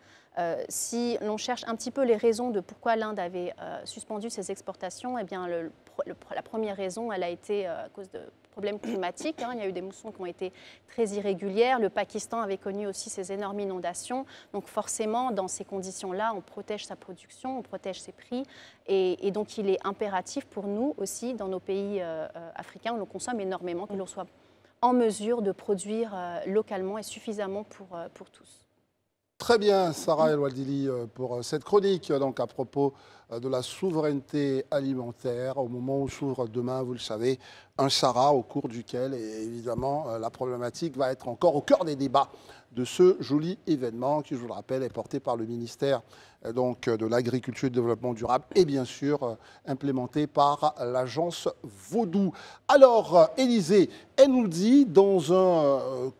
Si l'on cherche un petit peu les raisons de pourquoi l'Inde avait suspendu ses exportations, eh bien la première raison, elle a été à cause de problèmes climatiques. Il y a eu des moussons qui ont été très irrégulières. Le Pakistan avait connu aussi ces énormes inondations. Donc forcément, dans ces conditions-là, on protège sa production, on protège ses prix. Et donc il est impératif pour nous aussi, dans nos pays africains où l'on consomme énormément, que l'on soit en mesure de produire localement et suffisamment pour tous. Très bien, Sarah El Ouadili, pour cette chronique donc, à propos de la souveraineté alimentaire, au moment où s'ouvre demain, vous le savez, un Sahara au cours duquel, et évidemment, la problématique va être encore au cœur des débats de ce joli événement qui, je vous le rappelle, est porté par le ministère donc, de l'Agriculture et du Développement durable et bien sûr implémenté par l'agence Vaudou. Alors, Élisée, elle nous dit dans un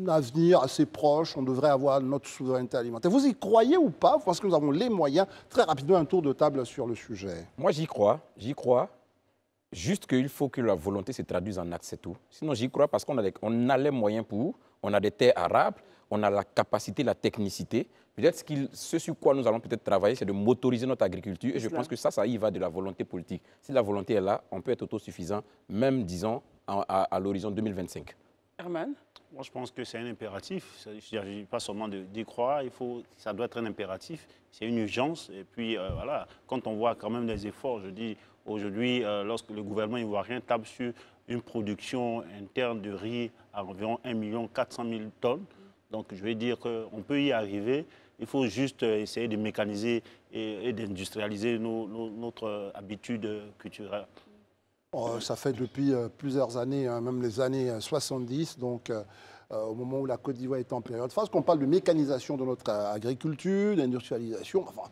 avenir assez proche, on devrait avoir notre souveraineté alimentaire. Vous y croyez ou pas? Parce que nous avons les moyens. Très rapidement, un tour de table sur le sujet. Moi, j'y crois. Juste qu'il faut que la volonté se traduise en actes, c'est tout. Sinon, j'y crois parce qu'on a les moyens pour, on a des terres arables, on a la capacité, la technicité. Peut-être ce sur quoi nous allons peut-être travailler, c'est de motoriser notre agriculture. Et je pense que ça y va de la volonté politique. Si la volonté est là, on peut être autosuffisant, même, disons, à l'horizon 2025. Herman? Moi, je pense que c'est un impératif. Il ne s'agit pas seulement d'y croire, ça doit être un impératif. C'est une urgence. Et puis, voilà, quand on voit quand même des efforts, je dis, aujourd'hui, lorsque le gouvernement ivoirien tape sur une production interne de riz à environ 1 400 000 tonnes, donc je vais dire qu'on peut y arriver. Il faut juste essayer de mécaniser et d'industrialiser notre habitude culturelle. Ça fait depuis plusieurs années, même les années 70, donc au moment où la Côte d'Ivoire est en période phase, qu'on parle de mécanisation de notre agriculture, d'industrialisation, enfin,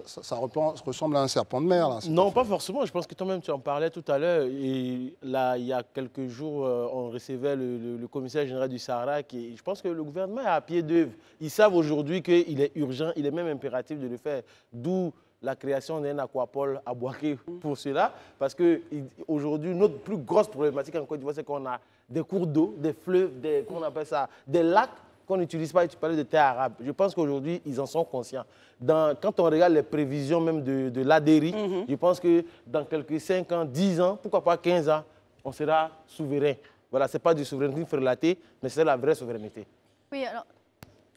ça ressemble à un serpent de mer. Là, non, pas forcément. Je pense que toi-même, tu en parlais tout à l'heure. Et là, il y a quelques jours, on recevait le commissaire général du Sahara. Je pense que le gouvernement est à pied d'œuvre. Ils savent aujourd'hui qu'il est urgent, il est même impératif de le faire. D'où la création d'un aquapole à Bouaké pour cela. Parce qu'aujourd'hui, notre plus grosse problématique en Côte d'Ivoire, c'est qu'on a des cours d'eau, des fleuves, qu'on appelle ça, des lacs qu'on n'utilise pas. Et tu parlais de terre arabe. Je pense qu'aujourd'hui, ils en sont conscients. Quand on regarde les prévisions même de l'ADERI, je pense que dans quelques 5 ans, 10 ans, pourquoi pas 15 ans, on sera souverain. Voilà, ce n'est pas du souveraineté relatée, mais c'est la vraie souveraineté. Oui, alors...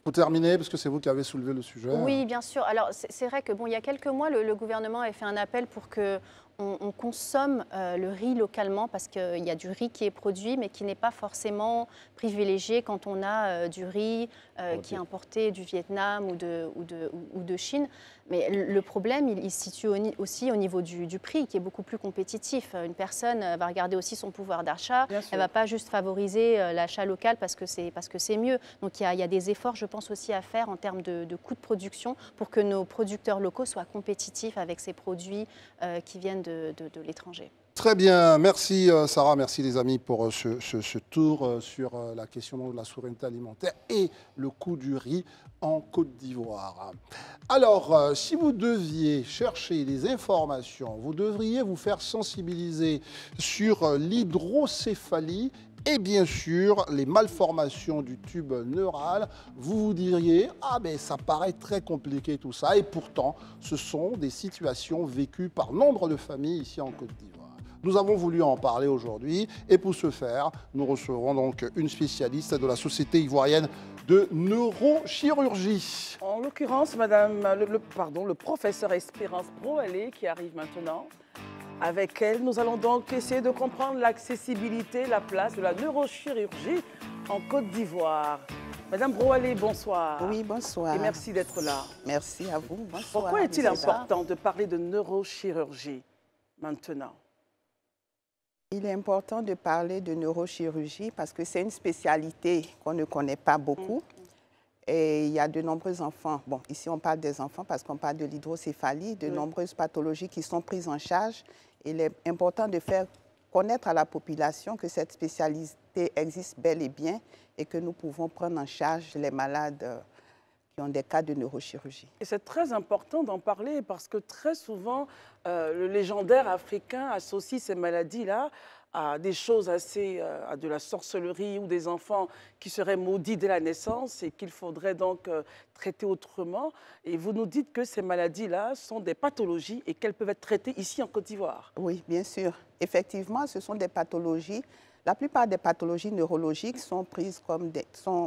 Pour terminer, parce que c'est vous qui avez soulevé le sujet. Oui, bien sûr. Alors, c'est vrai que, il y a quelques mois, le gouvernement avait fait un appel pour qu'on consomme le riz localement, parce qu'il y a du riz qui est produit, mais qui n'est pas forcément privilégié quand on a du riz qui est importé du Vietnam ou de Chine. Mais le problème, il se situe aussi au niveau du prix, qui est beaucoup plus compétitif. Une personne va regarder aussi son pouvoir d'achat. Elle ne va pas juste favoriser l'achat local parce que c'est mieux. Donc, il y a des efforts, je pense, aussi à faire en termes de coûts de production pour que nos producteurs locaux soient compétitifs avec ces produits qui viennent de l'étranger. Très bien, merci Sarah, merci les amis pour ce tour sur la question de la souveraineté alimentaire et le coût du riz en Côte d'Ivoire. Alors, si vous deviez chercher des informations, vous devriez vous faire sensibiliser sur l'hydrocéphalie et bien sûr les malformations du tube neural. Vous vous diriez, ah ben ça paraît très compliqué tout ça, et pourtant ce sont des situations vécues par nombre de familles ici en Côte d'Ivoire. Nous avons voulu en parler aujourd'hui, et pour ce faire, nous recevrons donc une spécialiste de la Société ivoirienne de neurochirurgie. En l'occurrence, madame, le professeur Espérance Broalé qui arrive maintenant. Avec elle, nous allons donc essayer de comprendre l'accessibilité, la place de la neurochirurgie en Côte d'Ivoire. Madame Broalé, bonsoir. Oui, bonsoir. Et merci d'être là. Merci à vous. Bonsoir. Pourquoi est-il important de parler de neurochirurgie maintenant? Il est important de parler de neurochirurgie parce que c'est une spécialité qu'on ne connaît pas beaucoup. Et il y a de nombreux enfants, bon, ici on parle des enfants parce qu'on parle de l'hydrocéphalie, de nombreuses pathologies qui sont prises en charge. Il est important de faire connaître à la population que cette spécialité existe bel et bien et que nous pouvons prendre en charge les malades qui ont des cas de neurochirurgie. Et c'est très important d'en parler parce que très souvent, le légendaire africain associe ces maladies-là à des choses assez, à de la sorcellerie ou des enfants qui seraient maudits dès la naissance et qu'il faudrait donc traiter autrement. Et vous nous dites que ces maladies-là sont des pathologies et qu'elles peuvent être traitées ici en Côte d'Ivoire. Oui, bien sûr. Effectivement, ce sont des pathologies. La plupart des pathologies neurologiques sont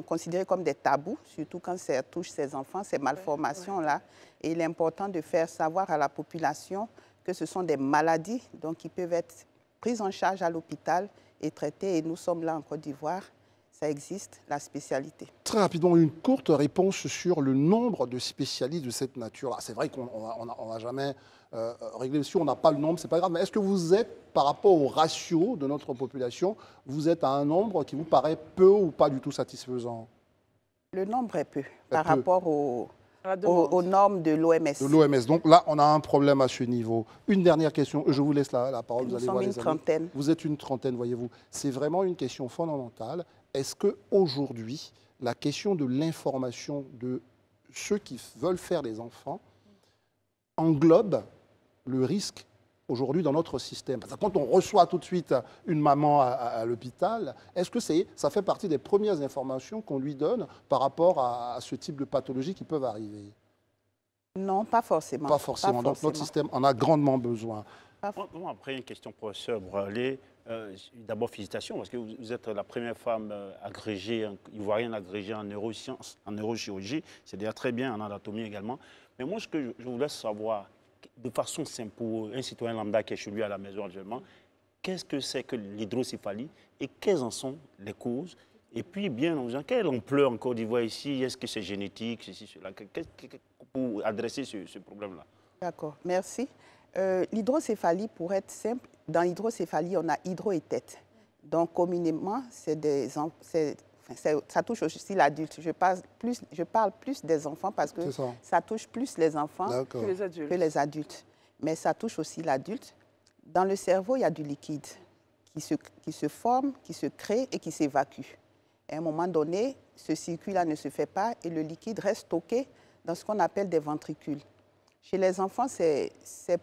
considérées comme des tabous, surtout quand ça touche ces enfants, ces malformations-là. Et il est important de faire savoir à la population que ce sont des maladies donc, qui peuvent être prises en charge à l'hôpital et traitées. Et nous sommes là en Côte d'Ivoire. Ça existe, la spécialité. Très rapidement, une courte réponse sur le nombre de spécialistes de cette nature-là. C'est vrai qu'on ne va jamais régler si on n'a pas le nombre, c'est pas grave. Mais est-ce que vous êtes, par rapport au ratio de notre population, vous êtes à un nombre qui vous paraît peu ou pas du tout satisfaisant? Le nombre est peu par rapport aux normes de l'OMS. De l'OMS. Donc là, on a un problème à ce niveau. Une dernière question. Je vous laisse la parole. Nous sommes une trentaine. Vous êtes une trentaine, voyez-vous. C'est vraiment une question fondamentale. Est-ce qu'aujourd'hui, la question de l'information de ceux qui veulent faire des enfants englobe le risque aujourd'hui dans notre système? Parce que quand on reçoit tout de suite une maman à l'hôpital, est-ce que ça fait partie des premières informations qu'on lui donne par rapport à ce type de pathologies qui peuvent arriver? Non, pas forcément. Pas forcément. Donc notre système en a grandement besoin. Après, une question, professeur Broalé. D'abord, félicitations, parce que vous êtes la première femme agrégée, ivoirienne agrégée en neurosciences, en neurochirurgie. C'est déjà très bien, en anatomie également. Mais moi, ce que je voulais savoir, de façon simple, pour un citoyen lambda qui est chez lui à la maison actuellement, qu'est-ce que c'est que l'hydrocéphalie et quelles en sont les causes? Et puis, bien, quelle ampleur en Côte d'Ivoire ici? Est-ce que c'est génétique, ceci, cela? Pour adresser ce problème-là. D'accord, merci. L'hydrocéphalie, pour être simple, dans l'hydrocéphalie, on a hydro et tête. Donc, communément, ça touche aussi l'adulte. Je parle plus des enfants parce que ça touche plus les enfants que les adultes. Mais ça touche aussi l'adulte. Dans le cerveau, il y a du liquide qui se forme, qui se crée et qui s'évacue. À un moment donné, ce circuit-là ne se fait pas et le liquide reste stocké dans ce qu'on appelle des ventricules. Chez les enfants, c'est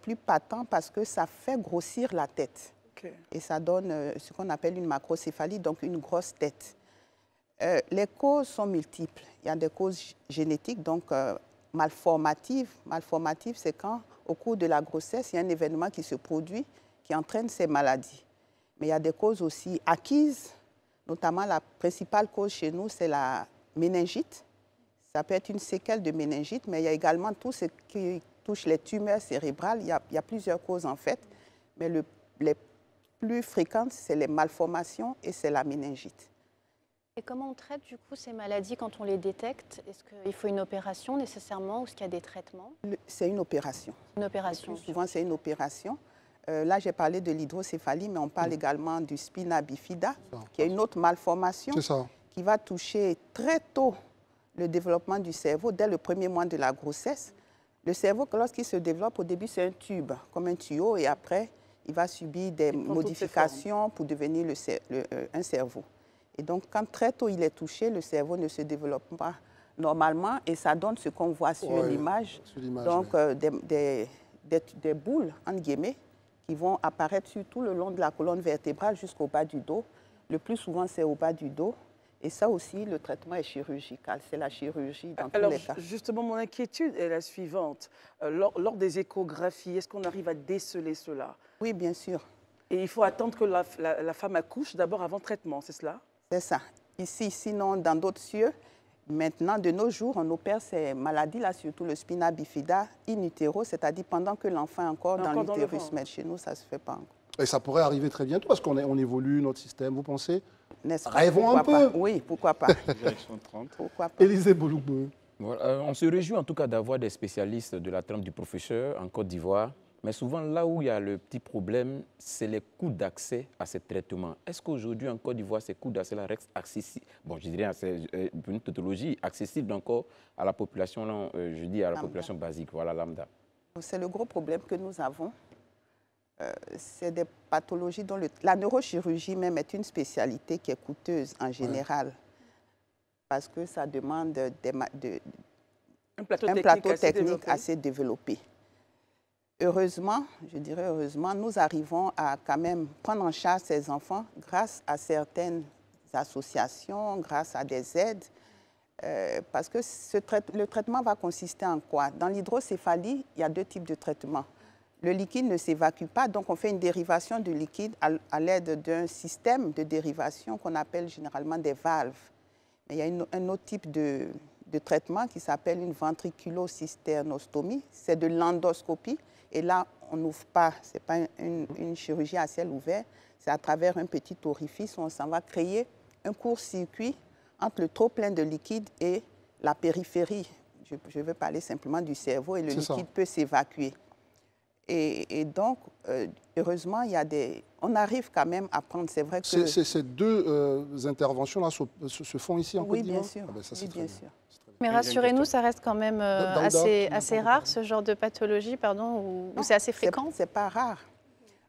plus patent parce que ça fait grossir la tête. Et ça donne ce qu'on appelle une macrocéphalie, donc une grosse tête. Les causes sont multiples. Il y a des causes génétiques, donc malformatives. Malformatives, c'est quand, au cours de la grossesse, il y a un événement qui se produit qui entraîne ces maladies. Mais il y a des causes aussi acquises, notamment la principale cause chez nous, c'est la méningite. Ça peut être une séquelle de méningite, mais il y a également tout ce qui touche les tumeurs cérébrales. Il y a plusieurs causes en fait, mais les plus fréquentes, c'est les malformations et c'est la méningite. Et comment on traite du coup ces maladies quand on les détecte? Est-ce qu'il faut une opération nécessairement ou est-ce qu'il y a des traitements? C'est une opération. Une opération. Souvent, c'est une opération. Là, j'ai parlé de l'hydrocéphalie, mais on parle également du spina bifida, qui est une autre malformation qui va toucher très tôt le développement du cerveau dès le premier mois de la grossesse. Le cerveau, lorsqu'il se développe, au début, c'est un tube, comme un tuyau, et après, il va subir des modifications pour devenir un cerveau. Et donc, quand très tôt il est touché, le cerveau ne se développe pas normalement, et ça donne ce qu'on voit sur l'image. Donc, des boules, entre guillemets, qui vont apparaître sur tout le long de la colonne vertébrale jusqu'au bas du dos. Le plus souvent, c'est au bas du dos. Et ça aussi, le traitement est chirurgical. C'est la chirurgie dans tous les cas. Justement, mon inquiétude est la suivante. Lors des échographies, est-ce qu'on arrive à déceler cela? Oui, bien sûr. Et il faut attendre que la femme accouche d'abord avant traitement, c'est cela? C'est ça. Ici, sinon, dans d'autres cieux, maintenant, de nos jours, on opère ces maladies-là, surtout le spina bifida in utero, c'est-à-dire pendant que l'enfant est encore dans l'utérus. Mais chez nous, ça ne se fait pas encore. Et ça pourrait arriver très bientôt parce qu'on évolue notre système, vous pensez? Rêvons un peu. Oui, pourquoi pas. Pourquoi pas. Élisée Bouloubou. Voilà, on se réjouit en tout cas d'avoir des spécialistes de la trempe du professeur en Côte d'Ivoire. Mais souvent, là où il y a le petit problème, c'est les coûts d'accès à ces traitements. Est-ce qu'aujourd'hui, en Côte d'Ivoire, ces coûts d'accès restent accessibles? Bon, je dirais, c'est une tautologie accessible encore à la population, non, je dis à la population basique, voilà, lambda. C'est le gros problème que nous avons. C'est des pathologies dont la neurochirurgie même est une spécialité qui est coûteuse en général, parce que ça demande un plateau technique assez développé. Heureusement, je dirais heureusement, nous arrivons à quand même prendre en charge ces enfants grâce à certaines associations, grâce à des aides, parce que le traitement va consister en quoi? Dans l'hydrocéphalie, il y a deux types de traitements. Le liquide ne s'évacue pas, donc on fait une dérivation du liquide à l'aide d'un système de dérivation qu'on appelle généralement des valves. Mais il y a un autre type de traitement qui s'appelle une ventriculocysternostomie. C'est de l'endoscopie. Et là, on n'ouvre pas, ce n'est pas une chirurgie à ciel ouvert. C'est à travers un petit orifice où on s'en va créer un court-circuit entre le trop-plein de liquide et la périphérie. Je veux parler simplement du cerveau et le liquide peut s'évacuer. Et donc, heureusement, on arrive quand même à prendre, c'est vrai que... Ces deux interventions-là se font ici en Côte d'Ivoire? Oui, bien sûr. Ah ben ça, oui, bien sûr. Mais rassurez-nous, ça reste quand même assez rare, ce genre de pathologie, ou c'est assez fréquent? C'est pas rare.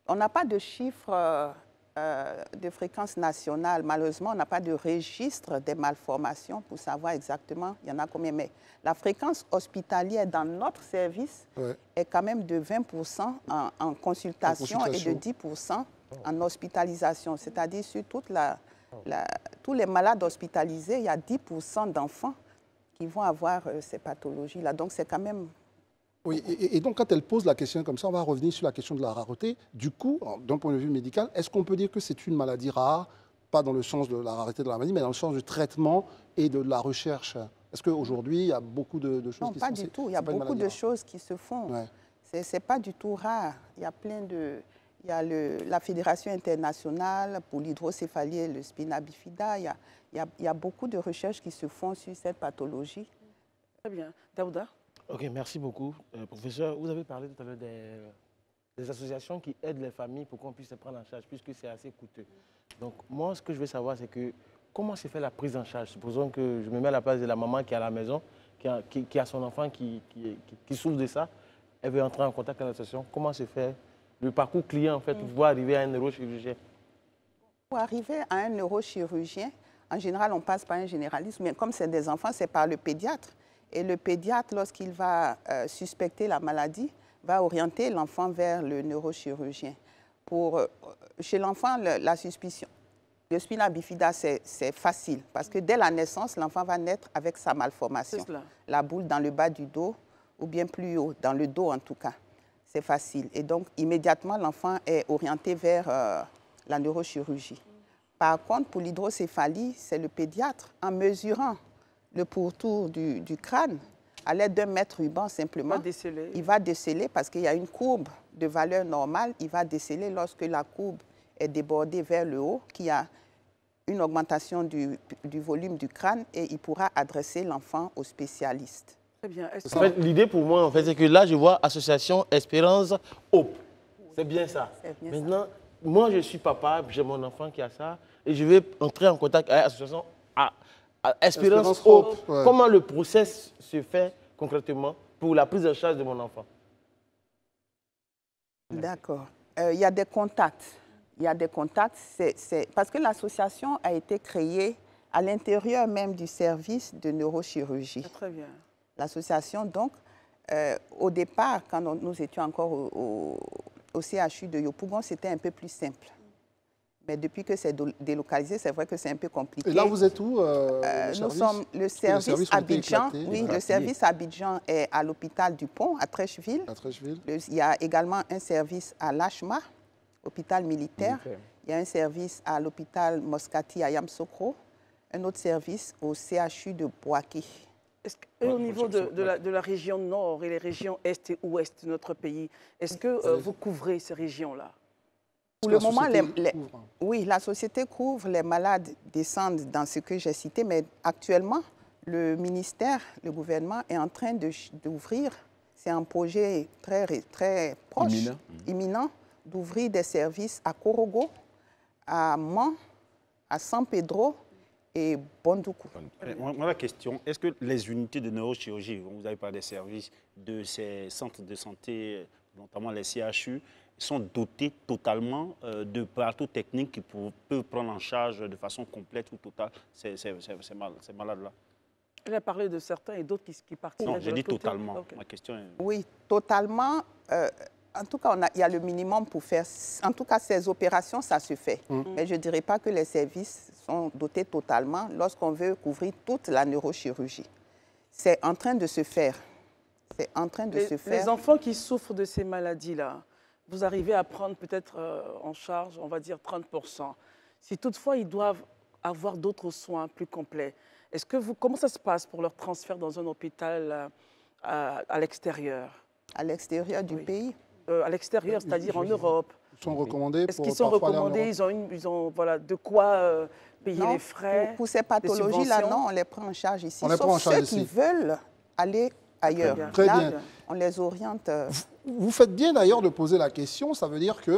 On n'a pas de chiffres de fréquence nationale. Malheureusement, on n'a pas de registre des malformations pour savoir exactement il y en a combien. Mais la fréquence hospitalière dans notre service est quand même de 20% en consultation et de 10% en hospitalisation. C'est-à-dire sur tous les malades hospitalisés, il y a 10% d'enfants qui vont avoir ces pathologies-là. Donc, c'est quand même... Oui, et donc quand elle pose la question comme ça, on va revenir sur la question de la rareté. Du coup, d'un point de vue médical, est-ce qu'on peut dire que c'est une maladie rare, pas dans le sens de la rareté de la maladie, mais dans le sens du traitement et de la recherche? Est-ce qu'aujourd'hui, il y a beaucoup de choses qui se font? Non, pas du tout. Il y a beaucoup de choses qui se font. Ouais. Ce n'est pas du tout rare. Il y a plein de... Il y a la Fédération internationale pour l'hydrocéphalie et le spina bifida. Il y a beaucoup de recherches qui se font sur cette pathologie. Très bien. Daouda? Ok, merci beaucoup. Professeur, vous avez parlé tout à l'heure des associations qui aident les familles pour qu'on puisse se prendre en charge, puisque c'est assez coûteux. Donc, moi, ce que je veux savoir, c'est que comment se fait la prise en charge? Supposons que je me mets à la place de la maman qui est à la maison, qui a son enfant qui souffre de ça. Elle veut entrer en contact avec l'association. Comment se fait le parcours client, en fait, pour pouvoir arriver à un neurochirurgien? Pour arriver à un neurochirurgien, en général, on passe par un généraliste, mais comme c'est des enfants, c'est par le pédiatre. Et le pédiatre, lorsqu'il va suspecter la maladie, va orienter l'enfant vers le neurochirurgien. Chez l'enfant, la suspicion, le spina bifida, c'est facile, parce que dès la naissance, l'enfant va naître avec sa malformation. La boule dans le bas du dos, ou bien plus haut, dans le dos en tout cas. C'est facile. Et donc, immédiatement, l'enfant est orienté vers la neurochirurgie. Par contre, pour l'hydrocéphalie, c'est le pédiatre, en mesurant le pourtour du crâne, à l'aide d'un mètre ruban simplement, il va déceler parce qu'il y a une courbe de valeur normale, il va déceler lorsque la courbe est débordée vers le haut, qu'il y a une augmentation du volume du crâne et il pourra adresser l'enfant au spécialiste. Très bien. En fait, l'idée pour moi, en fait, c'est que là, je vois Association Espérance Hope. C'est bien ça. Bien maintenant, moi, je suis papa, j'ai mon enfant qui a ça, et je vais entrer en contact avec l'association Espérance Hope. Ouais. Comment le process se fait concrètement pour la prise en charge de mon enfant? D'accord. Il y a des contacts. Il y a des contacts. Parce que l'association a été créée à l'intérieur même du service de neurochirurgie. Très bien. L'association, donc, au départ, quand nous étions encore au CHU de Yopougon, c'était un peu plus simple. Mais depuis que c'est délocalisé, c'est vrai que c'est un peu compliqué. Et là, vous êtes où nous sommes le service Abidjan. Oui, le service Abidjan est à l'hôpital du Pont, à Trècheville. Il y a également un service à Lachma, hôpital militaire. Il y a un service à l'hôpital Moscati à Yamoussoukro. Un autre service au CHU de Bouaké. Au niveau de la région nord et les régions est et ouest de notre pays, est-ce que vous couvrez ces régions-là? Pour le moment, oui, la société couvre, les malades descendent dans ce que j'ai cité, mais actuellement, le ministère, le gouvernement est en train d'ouvrir, c'est un projet très proche, imminent, d'ouvrir des services à Korogo, à Mans, à San Pedro et Bondoukou. Moi, la question, est-ce que les unités de neurochirurgie, vous avez parlé des services de ces centres de santé, notamment les CHU, sont dotés totalement de plateaux techniques qui peuvent prendre en charge de façon complète ou totale ces malades-là? Elle a parlé de certains et d'autres qui partent. Non, j'ai dit totalement. Okay. Ma question est... Oui, totalement. En tout cas, il y a le minimum pour faire... En tout cas, ces opérations, ça se fait. Mais je ne dirais pas que les services sont dotés totalement lorsqu'on veut couvrir toute la neurochirurgie. C'est en train de se faire. C'est en train de se faire. Les enfants qui souffrent de ces maladies-là, vous arrivez à prendre peut-être en charge, on va dire 30%. Si toutefois ils doivent avoir d'autres soins plus complets, comment ça se passe pour leur transfert dans un hôpital à l'extérieur? À l'extérieur du pays? À l'extérieur, c'est-à-dire en Europe. Ils sont recommandés? Est-ce qu'ils sont recommandés? Ils ont voilà, de quoi payer les frais? Pour ces pathologies-là, non, on les prend en charge ici. Sauf ceux qui veulent aller ailleurs. Très bien. On les oriente. Vous faites bien d'ailleurs de poser la question. Ça veut dire que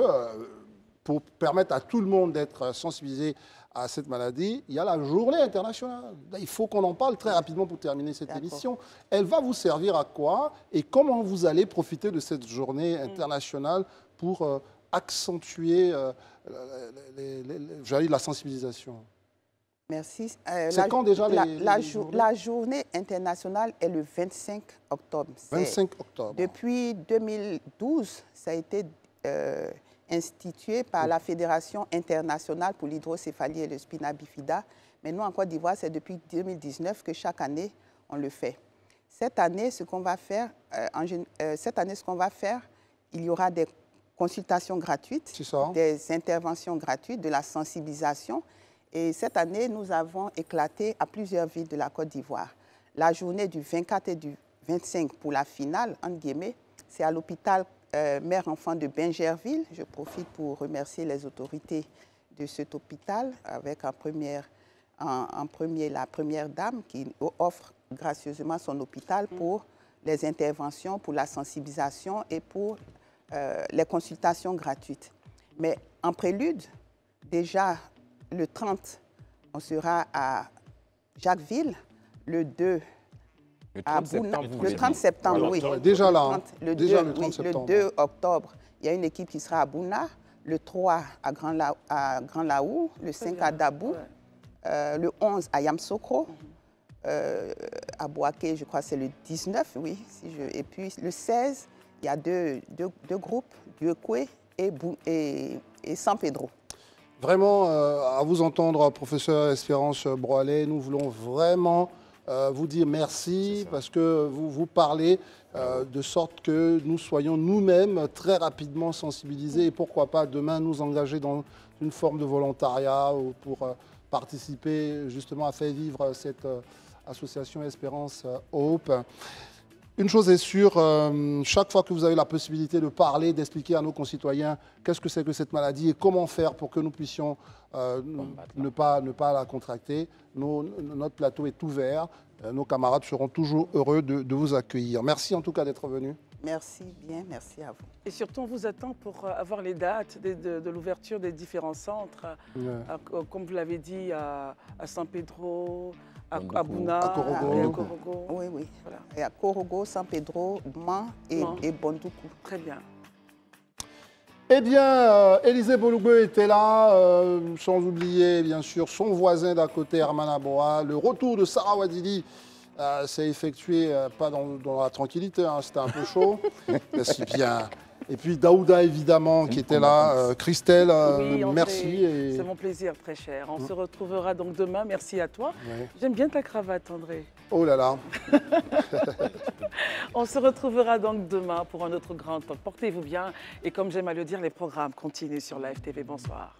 pour permettre à tout le monde d'être sensibilisé à cette maladie, il y a la journée internationale. Il faut qu'on en parle très rapidement pour terminer cette émission. Elle va vous servir à quoi et comment vous allez profiter de cette journée internationale pour accentuer la sensibilisation? Merci. C'est quand déjà la journée internationale est le 25 octobre. 25 octobre. Depuis 2012, ça a été institué par la Fédération internationale pour l'hydrocéphalie et le spina bifida. Mais nous, en Côte d'Ivoire, c'est depuis 2019 que chaque année, on le fait. Cette année, ce qu'on va faire, il y aura des consultations gratuites, des interventions gratuites, de la sensibilisation. Et cette année, nous avons éclaté à plusieurs villes de la Côte d'Ivoire. La journée du 24 et du 25 pour la finale, entre guillemets, c'est à l'hôpital Mère-Enfant de Bingerville. Je profite pour remercier les autorités de cet hôpital, avec en premier la première dame qui offre gracieusement son hôpital pour les interventions, pour la sensibilisation et pour les consultations gratuites. Mais en prélude, déjà, le 30, on sera à Jacquesville, le 2 à Bouna. Le 30 septembre, oui. Déjà là, le 2 octobre, il y a une équipe qui sera à Bouna, le 3 à Grand Laou, le 5 à Dabou, le 11 à Yamoussoukro, à Bouaké, je crois que c'est le 19, oui. Et puis le 16, il y a deux groupes, Dieukwé et San Pedro. Vraiment, à vous entendre, professeur Espérance Broalet, nous voulons vraiment vous dire merci parce que vous parlez de sorte que nous soyons nous-mêmes très rapidement sensibilisés et pourquoi pas demain nous engager dans une forme de volontariat pour participer justement à faire vivre cette association Espérance Hope. Une chose est sûre, chaque fois que vous avez la possibilité de parler, d'expliquer à nos concitoyens qu'est-ce que c'est que cette maladie et comment faire pour que nous puissions ne pas la contracter, notre plateau est ouvert. Nos camarades seront toujours heureux de vous accueillir. Merci en tout cas d'être venu. Merci bien, merci à vous. Et surtout, on vous attend pour avoir les dates de l'ouverture des différents centres, comme vous l'avez dit, à San Pedro, à Bouna, à Korogo. Oui, oui. Voilà. Et à Korogo, San Pedro, Mans et Bondoukou. Très bien. Eh bien, Élisée Bolougbe était là, sans oublier bien sûr son voisin d'à côté, Herman Aboa. Le retour de Sarah Wadili s'est effectué pas dans la tranquillité, hein, c'était un peu chaud. Mais c'est bien. Et puis Daouda, évidemment, qui était là. Christelle, oui, merci. C'est mon plaisir, très cher. On se retrouvera donc demain. Merci à toi. Ouais. J'aime bien ta cravate, André. Oh là là. On se retrouvera donc demain pour un autre grand talk. Portez-vous bien. Et comme j'aime à le dire, les programmes continuent sur Live TV. Bonsoir.